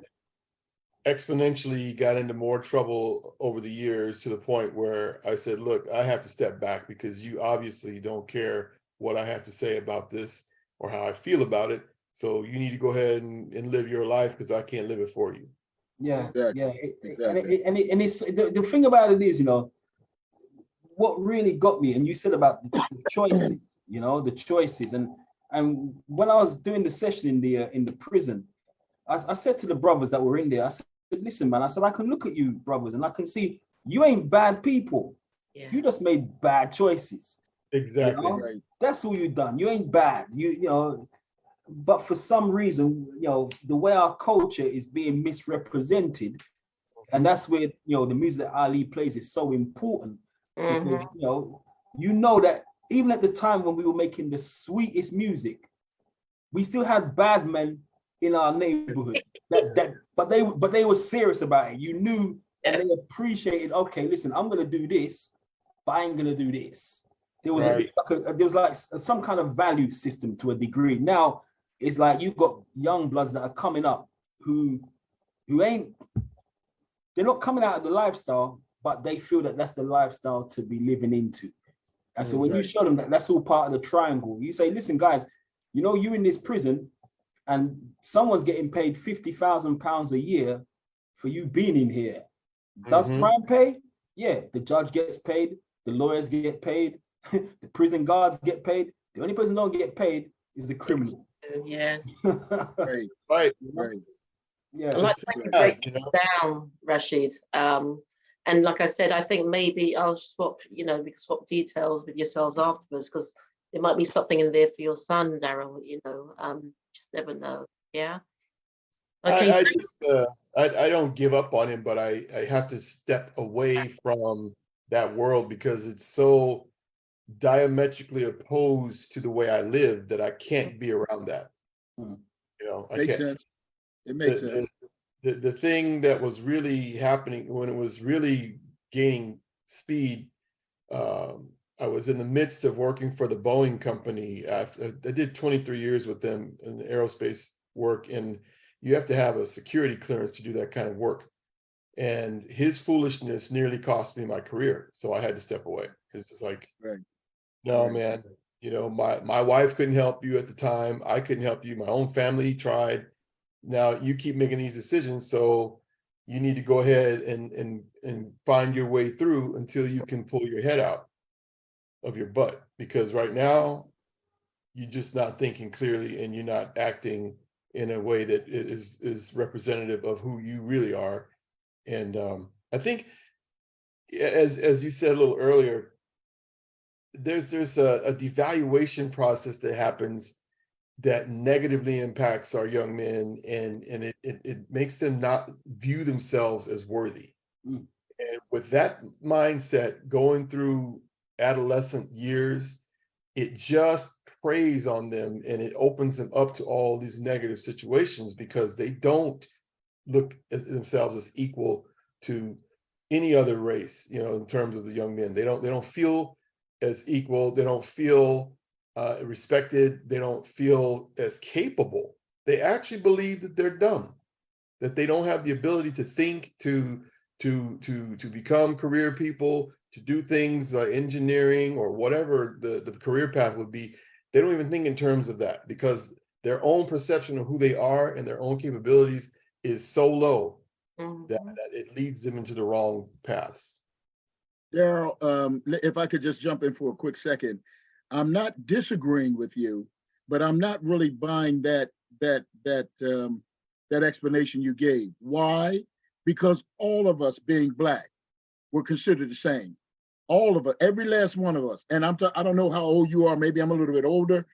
exponentially got into more trouble over the years, to the point where I said, look, I have to step back, because you obviously don't care what I have to say about this or how I feel about it. So you need to go ahead and live your life, because I can't live it for you. Yeah, Exactly. yeah. Exactly. And it's the thing about it is, you know, what really got me, and you said about the choices, you know, the choices. And And when I was doing the session in the prison, I said to the brothers that were in there, I said, listen, man, I said, I can look at you, brothers, and I can see you ain't bad people. Yeah. You just made bad choices. Exactly. You know? Right. That's all you've done. You ain't bad. You know, but for some reason, you know, the way our culture is being misrepresented, and that's where, you know, the music that Ali plays is so important, because you know that even at the time when we were making the sweetest music, we still had bad men in our neighborhood but they were serious about it. You knew, and they appreciated, okay, listen, I'm gonna do this, but I ain't gonna do this. There was like some kind of value system to a degree. Now it's like you've got young bloods that are coming up who ain't, they're not coming out of the lifestyle, but they feel that that's the lifestyle to be living into. And so when you show them that that's all part of the triangle, you say, listen, guys, you know, you're in this prison and someone's getting paid £50,000 a year for you being in here. Does crime pay? Yeah, the judge gets paid, the lawyers get paid, the prison guards get paid. The only person who don't get paid is the criminal. Yes. Right. Yeah. I'd like to break it down, Rashid. And like I said, I think maybe I'll swap, we can swap details with yourselves afterwards, because there might be something in there for your son, Daryl, just never know. Yeah. Okay. I don't give up on him, but I have to step away from that world because it's so diametrically opposed to the way I live that I can't be around that. You know, I Makes can't. sense. It makes sense. The thing that was really happening when it was really gaining speed, I was in the midst of working for the Boeing company. I did 23 years with them in aerospace work, and you have to have a security clearance to do that kind of work. And his foolishness nearly cost me my career, so I had to step away. It's just like, no, man, my wife couldn't help you at the time. I couldn't help you. My own family tried. Now you keep making these decisions, so you need to go ahead and find your way through until you can pull your head out of your butt, because right now you're just not thinking clearly and you're not acting in a way that is representative of who you really are. And I think, as you said a little earlier, there's a devaluation process that happens that negatively impacts our young men, and it makes them not view themselves as worthy. And with that mindset going through adolescent years, it just preys on them and it opens them up to all these negative situations, because they don't look at themselves as equal to any other race, in terms of the young men. They don't feel as equal. They don't feel respected. They don't feel as capable. They actually believe that they're dumb, that they don't have the ability to think, to become career people, to do things like engineering or whatever the career path would be. They don't even think in terms of that, because their own perception of who they are and their own capabilities is so low that it leads them into the wrong paths. Daryl, if I could just jump in for a quick second. I'm not disagreeing with you, but I'm not really buying that explanation you gave. Why? Because all of us being Black were considered the same. All of us, every last one of us. And I don't know how old you are. Maybe I'm a little bit older,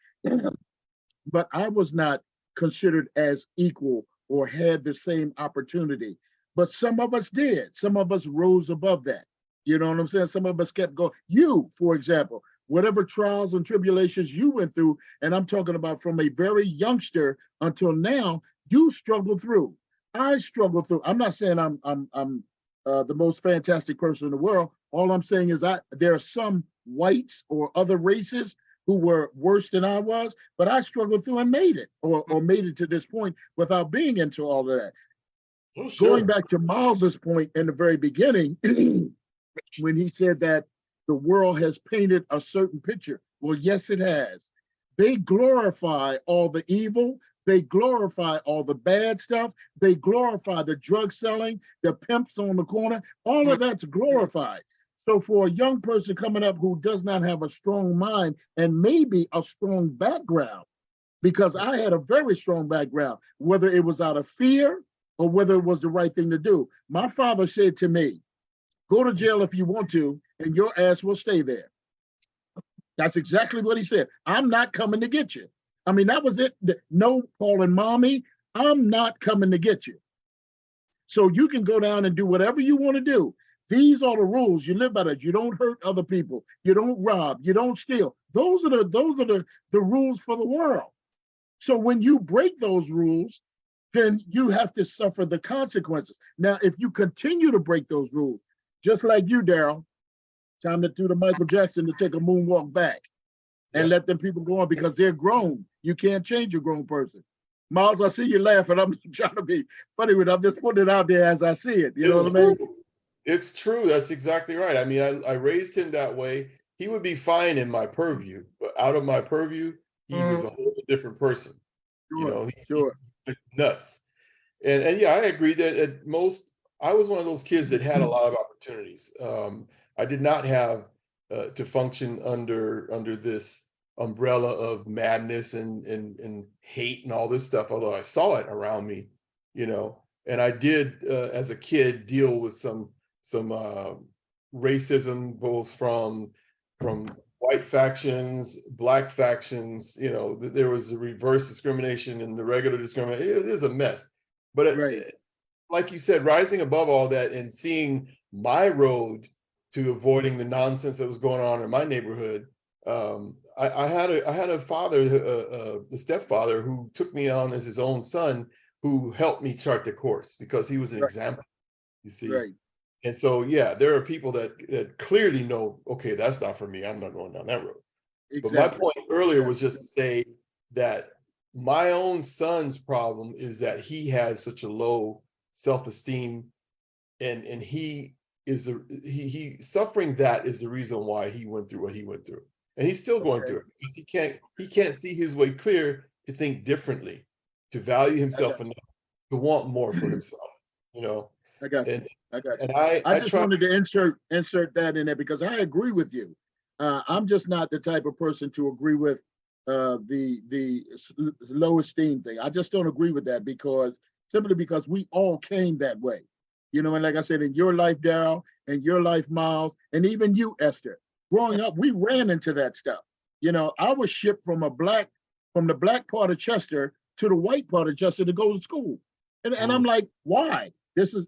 but I was not considered as equal or had the same opportunity. But some of us did. Some of us rose above that. You know what I'm saying? Some of us kept going. You, for example, whatever trials and tribulations you went through, and I'm talking about from a very youngster until now, you struggled through. I struggled through. I'm not saying I'm the most fantastic person in the world. All I'm saying is there are some whites or other races who were worse than I was, but I struggled through and made it, or made it to this point without being into all of that. Oh, sure. Going back to Miles's point in the very beginning, when he said that the world has painted a certain picture. Well, yes, it has. They glorify all the evil. They glorify all the bad stuff. They glorify the drug selling, the pimps on the corner. All of that's glorified. So for a young person coming up who does not have a strong mind and maybe a strong background, because I had a very strong background, whether it was out of fear or whether it was the right thing to do. My father said to me, go to jail if you want to, and your ass will stay there. That's exactly what he said. I'm not coming to get you. I mean, that was it. No calling mommy. I'm not coming to get you. So you can go down and do whatever you want to do. These are the rules. You live by that. You don't hurt other people. You don't rob. You don't steal. Those are the rules for the world. So when you break those rules, then you have to suffer the consequences. Now, if you continue to break those rules, just like you, Daryl, time to do the Michael Jackson to take a moonwalk back and let them people go on because they're grown. You can't change a grown person. Miles, I see you laughing. I'm trying to be funny with it. I'm just putting it out there as I see it. You know what I mean? It's true. That's exactly right. I mean, I raised him that way. He would be fine in my purview, but out of my purview, he was a whole different person. Sure, You know, he was nuts. And yeah, I agree that at most, I was one of those kids that had a lot of opportunities. I did not have to function under this umbrella of madness and hate and all this stuff, although I saw it around me, you know. And I did, as a kid, deal with some racism, both from white factions, black factions. You know, there was a reverse discrimination and the regular discrimination. It is a mess. But like you said, rising above all that and seeing my road to avoiding the nonsense that was going on in my neighborhood, I had a father, the stepfather, who took me on as his own son, who helped me chart the course because he was an example. You see, and so yeah, there are people that clearly know, okay, that's not for me. I'm not going down that road. But my point earlier was just to say that my own son's problem is that he has such a low self-esteem, and he suffering. That is the reason why he went through what he went through, and he's still going through it because he can't see his way clear to think differently, to value himself enough to want more for himself. You know, I got you. And I just wanted to insert that in there because I agree with you. I'm just not the type of person to agree with the low esteem thing. I just don't agree with that simply because we all came that way. You know, and like I said, in your life, Daryl, and your life, Miles, and even you, Esther, growing up, we ran into that stuff. You know, I was shipped from the black part of Chester to the white part of Chester to go to school. And I'm like, why?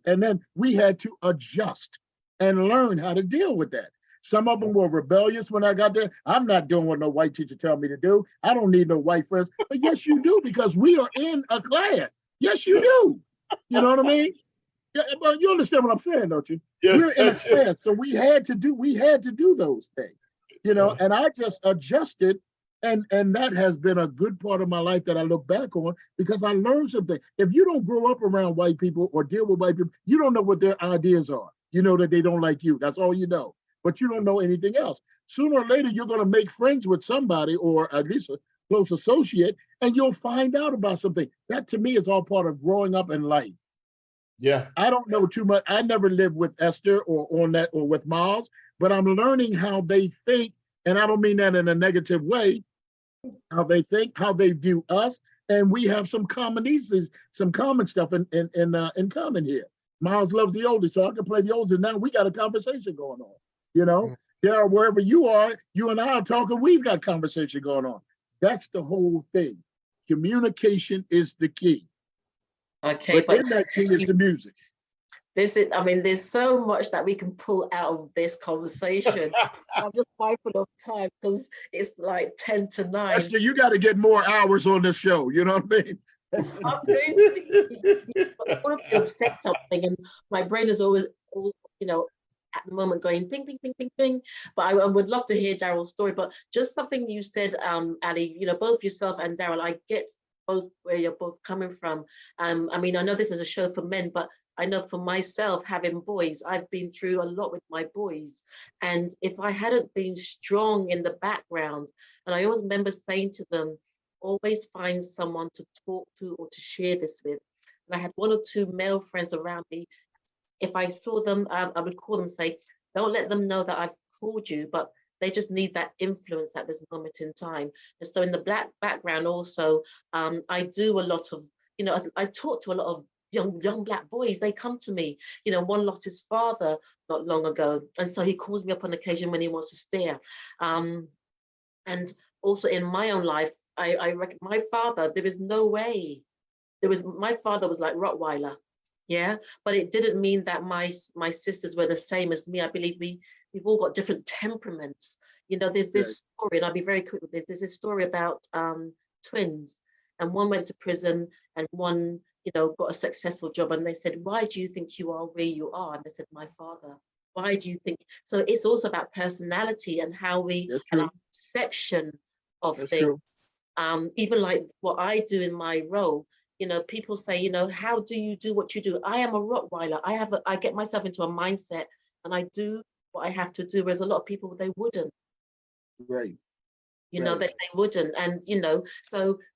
And then we had to adjust and learn how to deal with that. Some of them were rebellious when I got there. I'm not doing what no white teacher tell me to do. I don't need no white friends. But yes, you do, because we are in a class. Yes, you do. You know what I mean? Yeah, but you understand what I'm saying, don't you? Yes, we're in a class, so we had to do those things. You know, and I just adjusted. And that has been a good part of my life that I look back on because I learned something. If you don't grow up around white people or deal with white people, you don't know what their ideas are. You know that they don't like you. That's all you know. But you don't know anything else. Sooner or later, you're going to make friends with somebody, or at least a close associate, and you'll find out about something. That to me is all part of growing up in life. Yeah. I don't know too much. I never lived with Esther or on that or with Miles, but I'm learning how they think. And I don't mean that in a negative way, how they think, how they view us. And we have some commonalities, some common stuff in common here. Miles loves the oldies, so I can play the oldies. Now we got a conversation going on. You know, Daryl, wherever you are, you and I are talking, we've got conversation going on. That's the whole thing. Communication is the key. Okay, but in that key is the music. There's so much that we can pull out of this conversation. I'm just mindful of time because it's like 10 to 9. Esther, you got to get more hours on this show. You know what I mean? I'm going to said something, and my brain is always, you know, at the moment going ping, ping, ping, ping, ping. But I would love to hear Daryl's story. But just something you said, Ali, you know, both yourself and Daryl, I get both where you're both coming from. I know this is a show for men, but I know for myself, having boys, I've been through a lot with my boys. And if I hadn't been strong in the background, and I always remember saying to them, always find someone to talk to or to share this with. And I had 1 or 2 male friends around me. If I saw them, I would call them and say, don't let them know that I've called you, but They just need that influence at this moment in time. And so in the Black background also, I do a lot of, I talk to a lot of young Black boys. They come to me. One lost his father not long ago, and so he calls me up on occasion when he wants to steer. And also in my own life, I reckon my father, there is no way. My father was like Rottweiler, yeah, but it didn't mean that my sisters were the same as me. I believe we've all got different temperaments. There's this story, and I'll be very quick with this. There's this story about twins, and one went to prison, and one, got a successful job. And they said, "Why do you think you are where you are?" And they said, "My father." Why do you think? So it's also about personality and how we and our perception of things. Even like what I do in my role. People say, how do you do what you do? I am a Rottweiler. I get myself into a mindset and I do what I have to do. Whereas a lot of people, they wouldn't. Right. They wouldn't. And,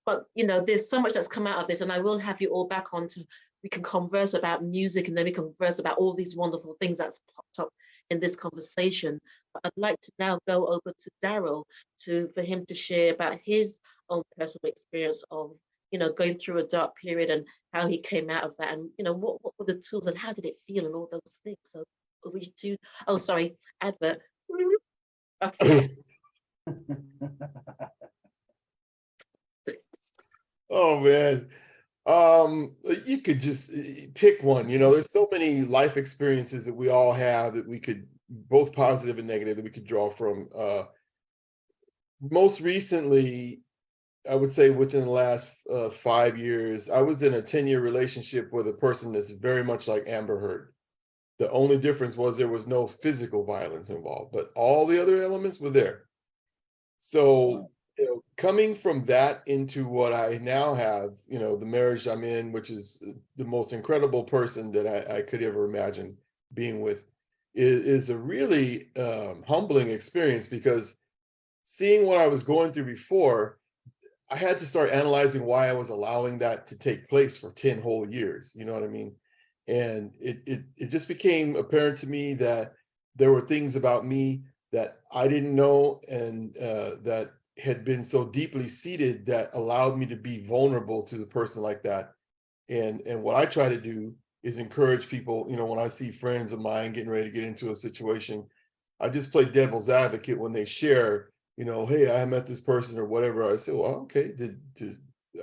but, there's so much that's come out of this, and I will have you all back on to, we can converse about music, and then we can converse about all these wonderful things that's popped up in this conversation. But I'd like to now go over to Daryl for him to share about his own personal experience of, going through a dark period and how he came out of that, and, what were the tools and how did it feel and all those things. So over to, oh, sorry, advert. Okay. Oh man. You could just pick one. There's so many life experiences that we all have that we could, both positive and negative, that we could draw from. Most recently, I would say within the last 5 years, I was in a 10-year relationship with a person that's very much like Amber Heard. The only difference was there was no physical violence involved, but all the other elements were there. So, coming from that into what I now have, the marriage I'm in, which is the most incredible person that I could ever imagine being with, is a really humbling experience, because seeing what I was going through before, I had to start analyzing why I was allowing that to take place for 10 whole years. You know what I mean? And it just became apparent to me that there were things about me that I didn't know, and that had been so deeply seated that allowed me to be vulnerable to the person like that. And what I try to do is encourage people, when I see friends of mine getting ready to get into a situation, I just play devil's advocate when they share, hey, I met this person or whatever. I say, well, okay, did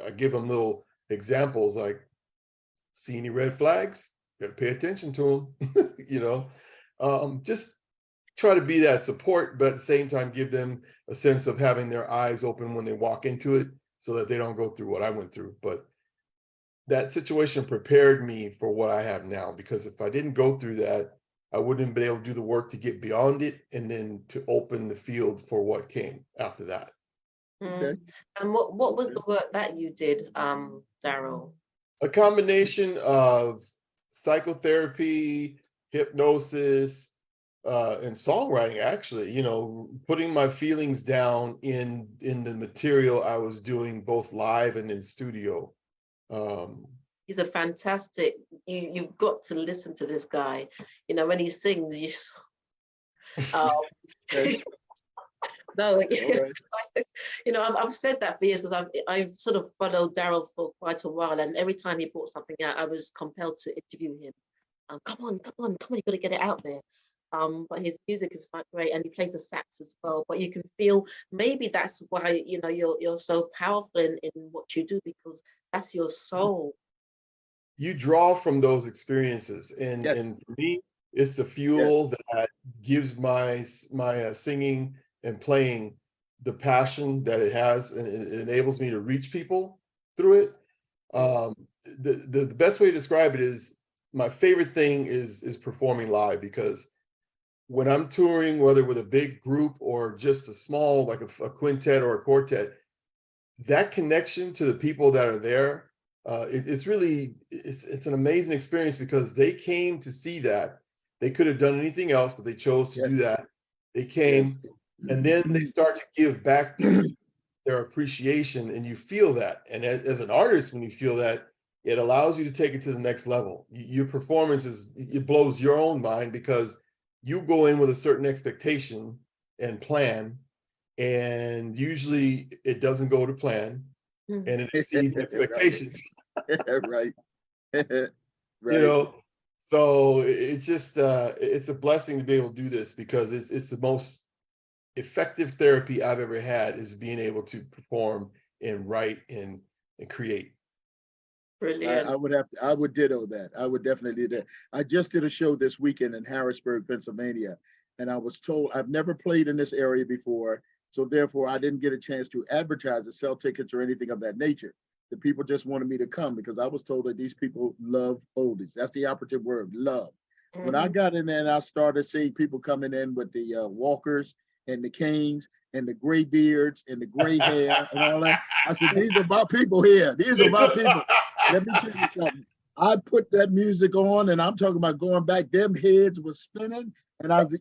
I give them little examples like, see any red flags? Got to pay attention to them. Just try to be that support, but at the same time, give them a sense of having their eyes open when they walk into it, so that they don't go through what I went through. But that situation prepared me for what I have now, because if I didn't go through that, I wouldn't have been able to do the work to get beyond it, and then to open the field for what came after that. Okay. And what was the work that you did, Daryl? A combination of psychotherapy, hypnosis, and songwriting, actually, putting my feelings down in the material I was doing, both live and in studio. He's a fantastic, you've got to listen to this guy. When he sings, you no, right. I've said that for years, because I've sort of followed Daryl for quite a while, and every time he brought something out, I was compelled to interview him. Come on, you got to get it out there. But his music is quite great, and he plays the sax as well. But you can feel, maybe that's why you're so powerful in what you do, because that's your soul. You draw from those experiences, and for me, it's the fuel that gives my singing and playing the passion that it has, and it enables me to reach people through it. The best way to describe it is, my favorite thing is performing live, because when I'm touring, whether with a big group or just a small, like a quintet or a quartet, that connection to the people that are there, it's an amazing experience, because they came to see that. They could have done anything else, but they chose to do that. They came, and then they start to give back their appreciation, and you feel that. And as an artist, when you feel that, it allows you to take it to the next level. Your performance it blows your own mind, because you go in with a certain expectation, and plan, and usually it doesn't go to plan, Mm. and it exceeds expectations. Right. You Right. know, so it's just it's a blessing to be able to do this, because it's the most effective therapy I've ever had, is being able to perform and write and create. Brilliant. I would ditto that. I would definitely do that. I just did a show this weekend in Harrisburg, Pennsylvania, and I was told I've never played in this area before, so therefore I didn't get a chance to advertise or sell tickets or anything of that nature. The people just wanted me to come because I was told that these people love oldies. That's the operative word, love. When I Mhm. got in there and I started seeing people coming in with the walkers and the canes and the gray beards and the gray hair and all that, I said, these are my people here. These are my people. Let me tell you something. I put that music on, and I'm talking about going back. Them heads were spinning, and I was,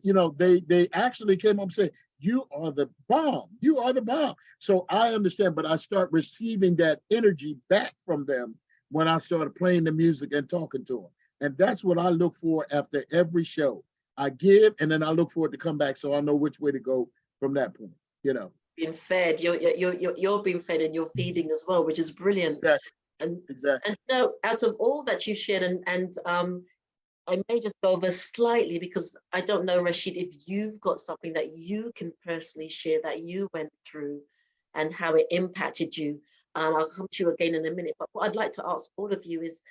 they actually came up and said, "You are the bomb. You are the bomb." So I understand, but I start receiving that energy back from them when I started playing the music and talking to them, and that's what I look for after every show. I give, and then I look for it to come back, so I know which way to go from that point. Being fed, you're being fed and you're feeding as well, which is brilliant. Exactly. And Exactly. so out of all that you shared, and I may just go over slightly, because I don't know, Rashid, if you've got something that you can personally share that you went through and how it impacted you. I'll come to you again in a minute, but what I'd like to ask all of you is,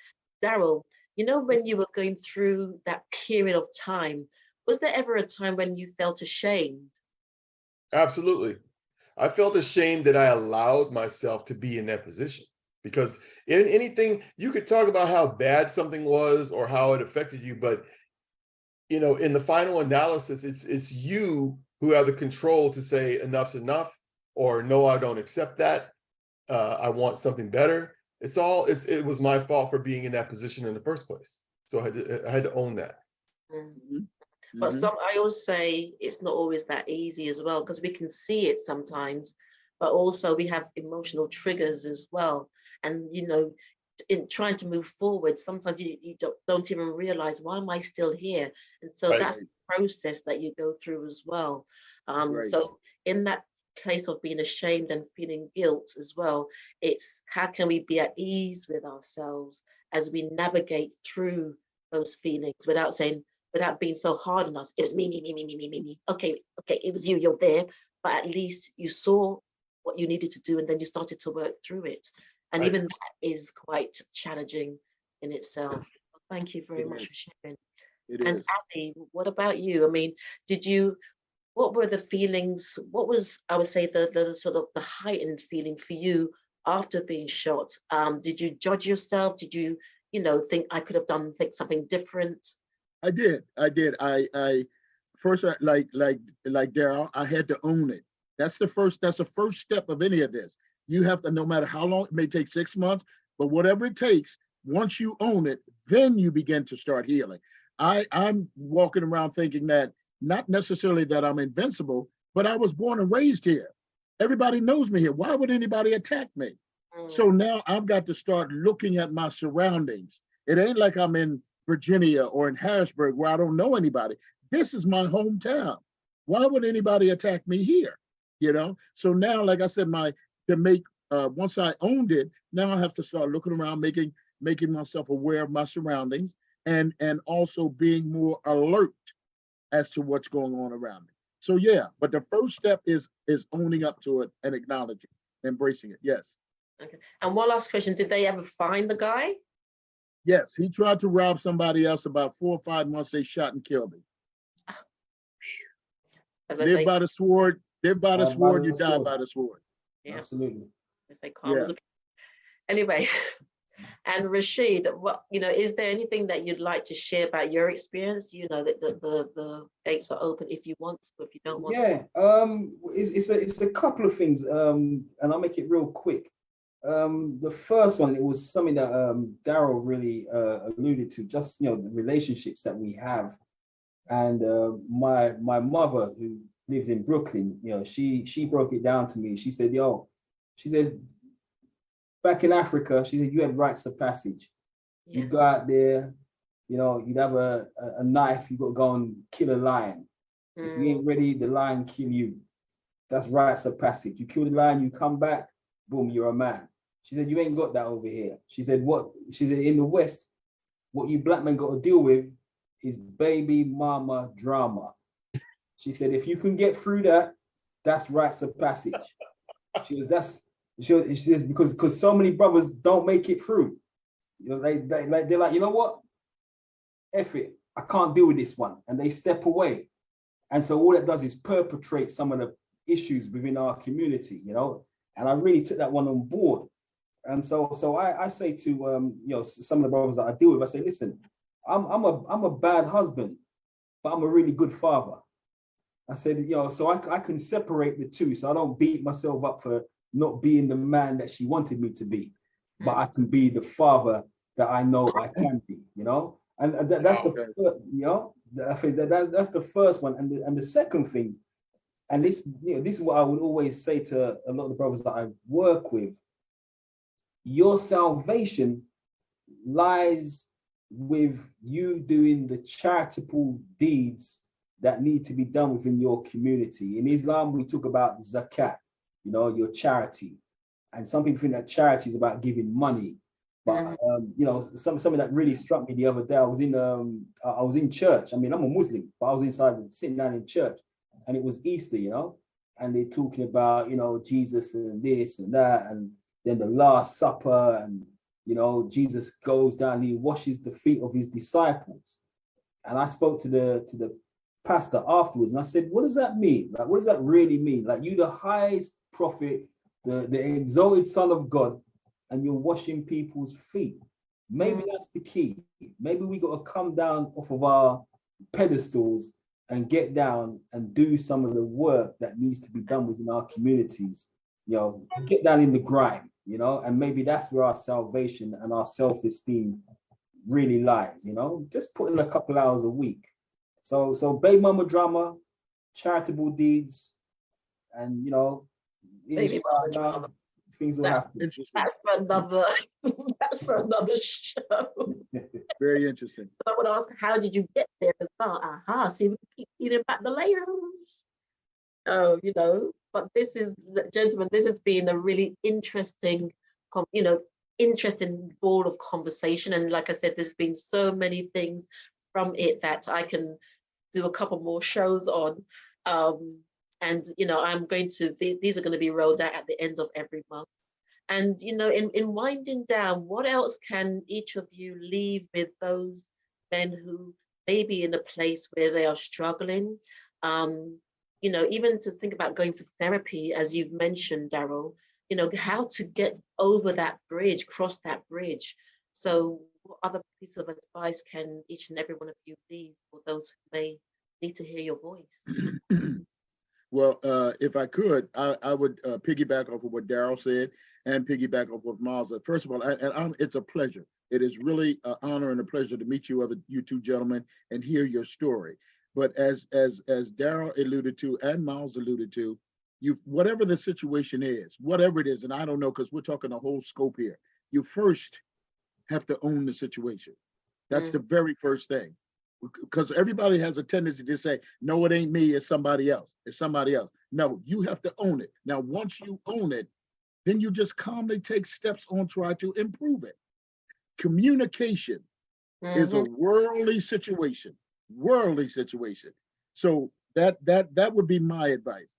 Daryl, when you were going through that period of time, was there ever a time when you felt ashamed? Absolutely. I felt ashamed that I allowed myself to be in that position, because in anything, you could talk about how bad something was or how it affected you, but in the final analysis, it's you who have the control to say enough's enough, or no, I don't accept that. I want something better. It was my fault for being in that position in the first place. So I had to own that. Mm. Mhm. But Mhm. I always say it's not always that easy as well, because we can see it sometimes, but also we have emotional triggers as well. And in trying to move forward, sometimes you don't even realize, why am I still here? And so Right. that's the process that you go through as well. Right. So in that case of being ashamed and feeling guilt as well, it's how can we be at ease with ourselves as we navigate through those feelings without being so hard on us. It was me, me, me, me, me, me, me, me. Okay, it was you, you're there, but at least you saw what you needed to do and then you started to work through it. And Right. even that is quite challenging in itself. Thank you very It much is. for sharing. It And is. Ali, what about you? I mean, what were the feelings? What was, I would say, the sort of the heightened feeling for you after being shot? Did you judge yourself? Did you, think I could have done something different? I did. I first, like Daryl, I had to own it. That's the first step of any of this. You have to, no matter how long, it may take 6 months, but whatever it takes, once you own it, then you begin to start healing. I'm walking around thinking that, not necessarily that I'm invincible, but I was born and raised here. Everybody knows me here. Why would anybody attack me? So Mm, now I've got to start looking at my surroundings. It ain't like I'm in Virginia or in Harrisburg where I don't know anybody. This is my hometown. Why would anybody attack me here? So now, like I said, once I owned it, now I have to start looking around, making myself aware of my surroundings, and also being more alert as to what's going on around me. So yeah, but the first step is owning up to it and acknowledging, embracing it. Yes. okay. And one last question: did they ever find the guy? Yes, he tried to rob somebody else about 4 or 5 months. They shot and killed him. As I Live say, by the sword, live by the By sword, you the die sword. by the sword. yeah, Absolutely. I say Yeah. karma's a. Anyway, and Rashid, is there anything that you'd like to share about your experience? That the gates are open if you want to, if you don't want to. Yeah, it's a couple of things, and I'll make it real quick. The first one, it was something that Daryl really alluded to, just the relationships that we have, and my mother, who lives in Brooklyn, she broke it down to me. She said, she said, back in Africa, she said, you had rites of passage. Yes. You go out there, you'd have a knife, you got to go and kill a lion. If you ain't ready, the lion kill you. That's rites of passage. You kill the lion, you come back, boom, you're a man. She said, you ain't got that over here. She said, what? She said, in the West, what you black men got to deal with is baby mama drama. She said, if you can get through that, that's rites of passage. She says, because so many brothers don't make it through. You know, they're like, you know what? F it, I can't deal with this one. And they step away. And so all it does is perpetrate some of the issues within our community, you know. And I really took that one on board. And so I say to you know, some of the brothers that I deal with, I say, listen, I'm a bad husband, but I'm a really good father. I said, you know, so I can separate the two, so I don't beat myself up for not being the man that she wanted me to be, but I can be the father that I know I can be, you know. And that's the first, you know, I think that's the first one. And the second thing, and this, you know, this is what I would always say to a lot of the brothers that I work with. Your salvation lies with you doing the charitable deeds that need to be done within your community. In Islam, we talk about zakat, you know, your charity. And some people think that charity is about giving money. But you know, something that really struck me the other day. I was in church. I mean, I'm a Muslim, but I was inside sitting down in church, and it was Easter, you know, and they're talking about, you know, Jesus and this and that, and then the Last Supper, and you know, Jesus goes down and he washes the feet of his disciples. And I spoke to the pastor afterwards, and I said, what does that mean? Like, what does that really mean? Like, you the highest prophet, the exalted Son of God, and you're washing people's feet. Maybe that's the key. Maybe we got to come down off of our pedestals and get down and do some of the work that needs to be done within our communities. You know, get down in the grime, you know, and maybe that's where our salvation and our self-esteem really lies, you know, just put in a couple hours a week. So baby mama drama, charitable deeds, and, you know, Baby mama drama. Things will happen. That's for another show. Very interesting. I would ask, how did you get there as well? See, we keep peeling back the layers. Oh, you know, but this is, gentlemen, this has been a really interesting, you know, interesting board of conversation. And like I said, there's been so many things from it that I can do a couple more shows on. And, you know, these are going to be rolled out at the end of every month. And, you know, in winding down, what else can each of you leave with those men who may be in a place where they are struggling? You know, even to think about going for therapy, as you've mentioned, Daryl, you know, how to get over that bridge, cross that bridge. So what other piece of advice can each and every one of you leave for those who may need to hear your voice? Well, if I could, I would piggyback off of what Daryl said and piggyback off what Miles said. First of all, it's a pleasure. It is really an honor and a pleasure to meet you two gentlemen and hear your story. But as Daryl alluded to and Miles alluded to, whatever the situation is, whatever it is, and I don't know, because we're talking a whole scope here, you first have to own the situation. That's the very first thing. Because everybody has a tendency to say, no, it ain't me, it's somebody else. It's somebody else. No, you have to own it. Now, once you own it, then you just calmly take steps on try to improve it. Communication is a worldly situation. So that would be my advice.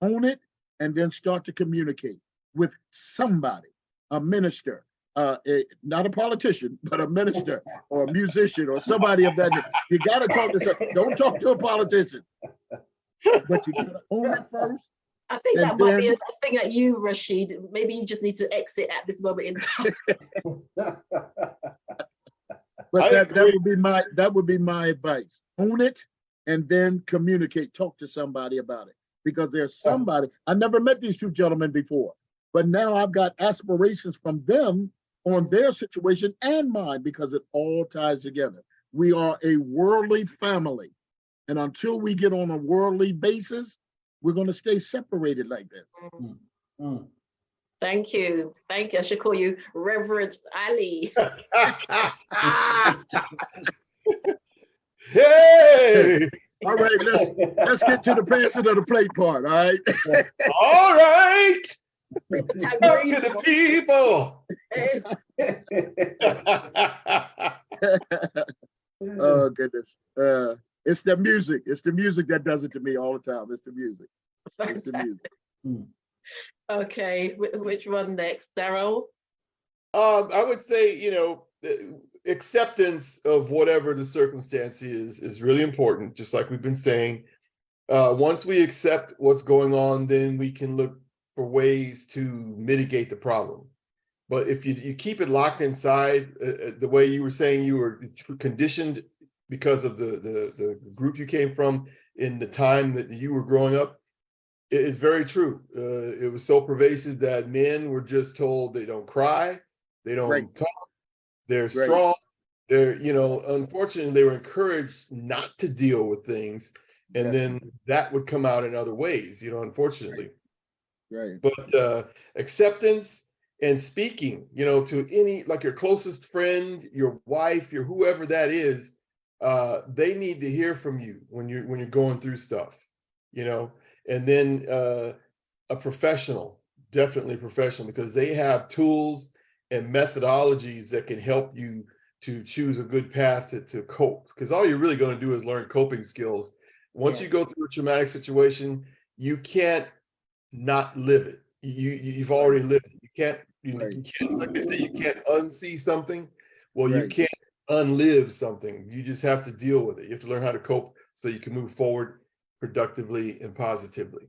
Own it and then start to communicate with somebody, a minister, not a politician, but a minister or a musician or somebody of that. You got to talk to someone. Don't talk to a politician, but you got to own it first. I think that might be a thing at you, Rashid. Maybe you just need to exit at this moment in time. But that would be my advice. Own it and then communicate. Talk to somebody about it, because there's somebody. I never met these two gentlemen before, but now I've got aspirations from them on their situation and mine, because it all ties together. We are a worldly family, and until we get on a worldly basis, we're going to stay separated like this. Thank you. I should call you Reverend Ali. Hey! All right, let's get to the passing of the plate part. All right. All right. Talk Talk to the people. Oh goodness. It's the music. It's the music that does it to me all the time. It's the music. It's the music. Okay, which one next, Daryl? I would say, acceptance of whatever the circumstance is really important, just like we've been saying. Once we accept what's going on, then we can look for ways to mitigate the problem. But if you keep it locked inside, the way you were saying you were conditioned because of the group you came from in the time that you were growing up, it is very true. It was so pervasive that men were just told they don't cry, they don't talk, they're strong. They're, unfortunately, they were encouraged not to deal with things. And then that would come out in other ways, unfortunately. Right. But acceptance and speaking, to any, like your closest friend, your wife, your whoever that is, they need to hear from you when you're going through stuff, and then a professional, definitely professional, because they have tools and methodologies that can help you to choose a good path to cope. Because all you're really going to do is learn coping skills. Once you go through a traumatic situation, you can't not live it. You've already lived it. You can't, it's like they say, you can't unsee something. Well, you can't unlive something. You just have to deal with it. You have to learn how to cope so you can move forward productively and positively.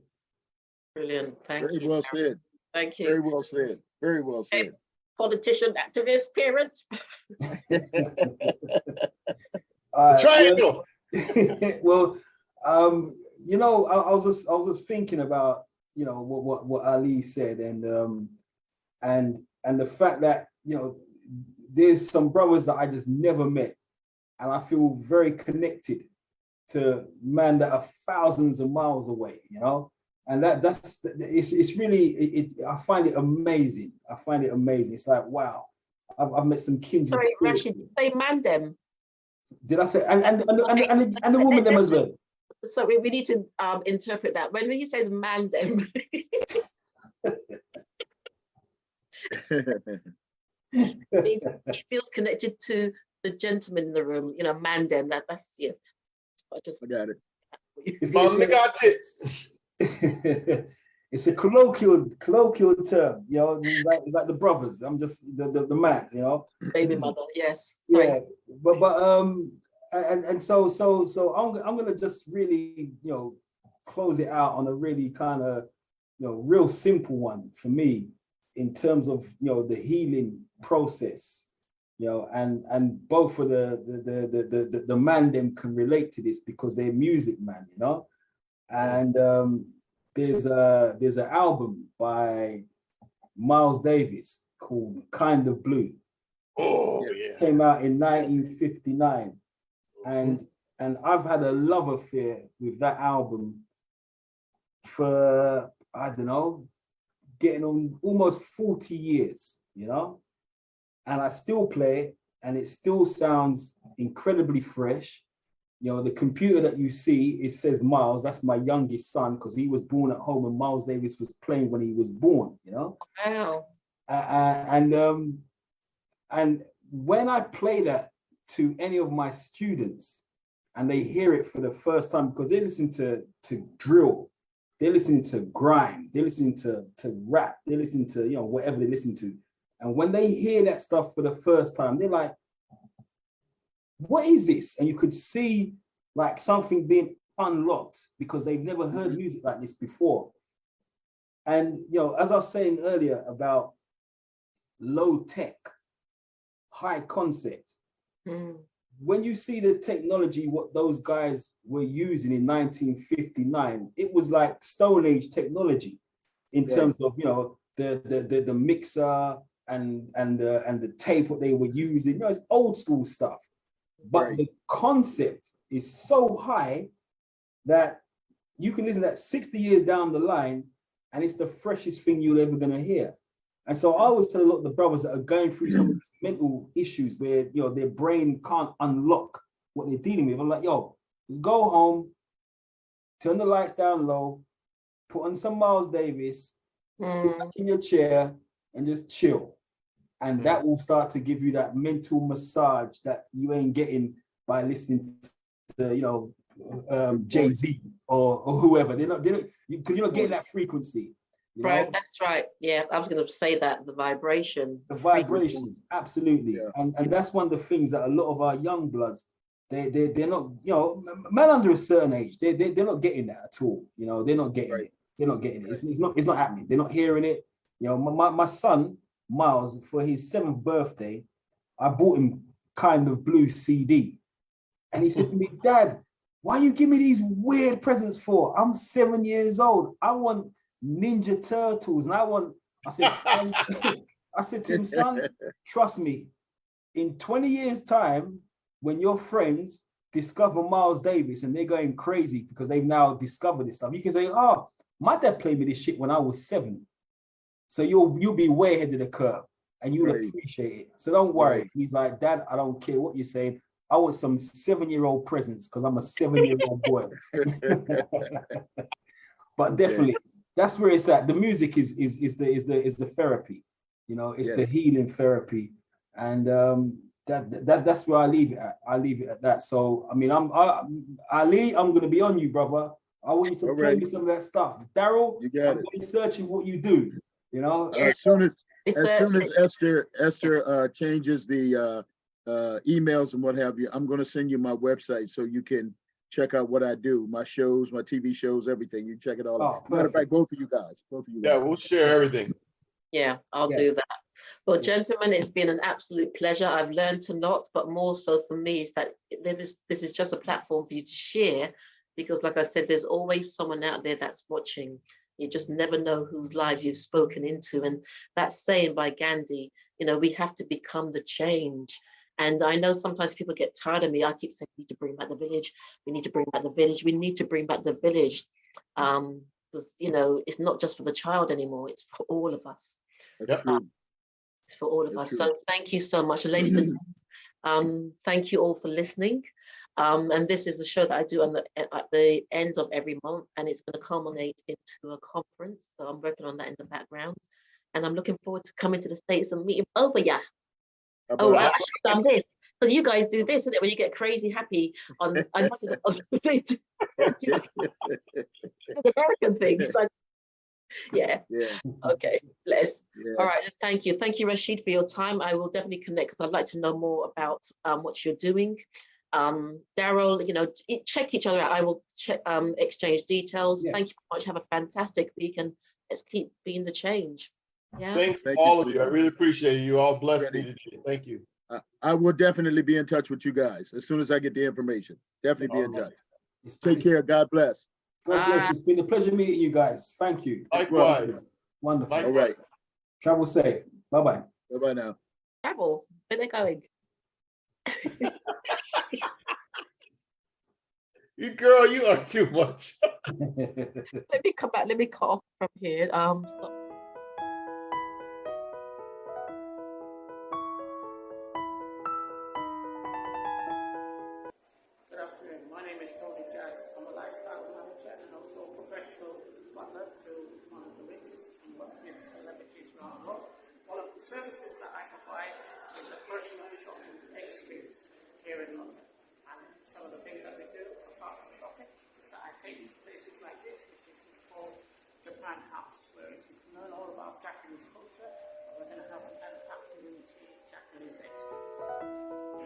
Brilliant. Thank you. Very well said. Thank you. Very well said. Very well said. Politician, activist, parent. Triangle. Well, I was just thinking about what Ali said, and the fact that there's some brothers that I just never met, and I feel very connected to men that are thousands of miles away, and it's really I find it amazing. It's like, wow, I've met some kids. Sorry, Rashid, say Mandem. Did I say and the woman them as well? So we need to interpret that. When he says Mandem, he feels connected to the gentleman in the room, Mandem. That's it. I got it. It's a colloquial term, it's like the brothers. I'm just the man, Baby mother, yes. Sorry. Yeah, but so I'm gonna just really close it out on a really kind of real simple one for me in terms of the healing process, and both of the man them can relate to this because they're music man, and there's an album by Miles Davis called Kind of Blue. Oh yeah. Came out in 1959. And I've had a love affair with that album for, I don't know, getting on almost 40 years, and I still play it and it still sounds incredibly fresh. The computer that you see, it says Miles, that's my youngest son, because he was born at home and Miles Davis was playing when he was born, Wow. And when I play that to any of my students and they hear it for the first time, because they listen to drill, they listen to grime, they listen to rap, they listen to whatever they listen to, and when they hear that stuff for the first time, they're like, what is this? And you could see like something being unlocked because they've never heard music like this before. And as I was saying earlier about low tech, high concept, when you see the technology, what those guys were using in 1959, it was like Stone Age technology in terms of the mixer and the tape what they were using. It's old school stuff, but the concept is so high that you can listen to that 60 years down the line, and it's the freshest thing you're ever gonna hear. And so I always tell a lot of the brothers that are going through some of these mental issues where their brain can't unlock what they're dealing with. I'm like, just go home, turn the lights down low, put on some Miles Davis, sit back in your chair and just chill. And that will start to give you that mental massage that you ain't getting by listening to, you know, Jay-Z or whoever. They're not, because you're not getting that frequency. You know? Right, that's right. Yeah, I was going to say that, the vibration. The vibrations, absolutely. Yeah. And that's one of the things that a lot of our young bloods, they're not, you know, man under a certain age, they're not getting that at all. You know, they're not getting it. They're not getting it. It's not happening. They're not hearing it. You know, my son, Miles, for his 7th birthday, I bought him Kind of Blue CD. And he said to me, Dad, why you give me these weird presents for? I'm 7 years old. I want Ninja Turtles. And I said, son, I said to him, son, trust me, in 20 years' time, when your friends discover Miles Davis and they're going crazy because they've now discovered this stuff, you can say, oh, my dad played me this shit when I was 7. So you'll be way ahead of the curve and you'll appreciate it. So don't worry. Right. He's like, Dad, I don't care what you're saying. I want some 7-year-old presents because I'm a 7-year-old boy. But definitely, that's where it's at. The music is the therapy, you know, it's the healing therapy. And that's where I leave it at. I leave it at that. So I mean, Ali, I'm gonna be on you, brother. I want you to play me some of that stuff. Daryl, I'm gonna be searching what you do. You know, as soon as Esther changes the emails and what have you, I'm going to send you my website so you can check out what I do, my shows, my TV shows, everything. You check it all out. Matter of fact, both of you guys. Yeah, we'll share everything. Yeah, I'll do that. Well, gentlemen, it's been an absolute pleasure. I've learned a lot, but more so for me is that this is just a platform for you to share, because like I said, there's always someone out there that's watching. You just never know whose lives you've spoken into. And that saying by Gandhi, you know, we have to become the change. And I know sometimes people get tired of me. I keep saying, we need to bring back the village. We need to bring back the village. We need to bring back the village. Because, you know, it's not just for the child anymore. It's for all of us. It's for all of us. So thank you so much. Ladies and gentlemen, thank you all for listening. And this is a show that I do at the end of every month, and it's going to culminate into a conference. So I'm working on that in the background, and I'm looking forward to coming to the States and meeting over ya. Oh, I should have done this because you guys do this, isn't it? When you get crazy happy on it's an American thing. So yeah. Okay, bless. All right, thank you, Rashid, for your time. I will definitely connect because I'd like to know more about what you're doing. Daryl, you know, check each other out. I will check, exchange details. Thank you very much. Have a fantastic week, and let's keep being the change. Yeah. Thanks all of you. I really appreciate you. All blessed me today. Thank you. I will definitely be in touch with you guys as soon as I get the information. Definitely be in touch. Take care. God bless. God bless. It's been a pleasure meeting you guys. Thank you. Likewise. Wonderful. All right. Travel safe. Bye-bye. Bye-bye now. Travel. Where they going? You girl, you are too much. Let me come back. Let me cut off from here. Stop. Good afternoon. My name is Tony Jazz. I'm a lifestyle manager and also a professional butler to one of the richest and wealthiest celebrities around the world. One of the services that I provide is a personal shopping experience here in London. And some of the things that we do, apart from shopping, is that I take you to places like this, which is called Japan House, where you can learn all about Japanese culture. And we're going to have an afternoon tea Japanese experience.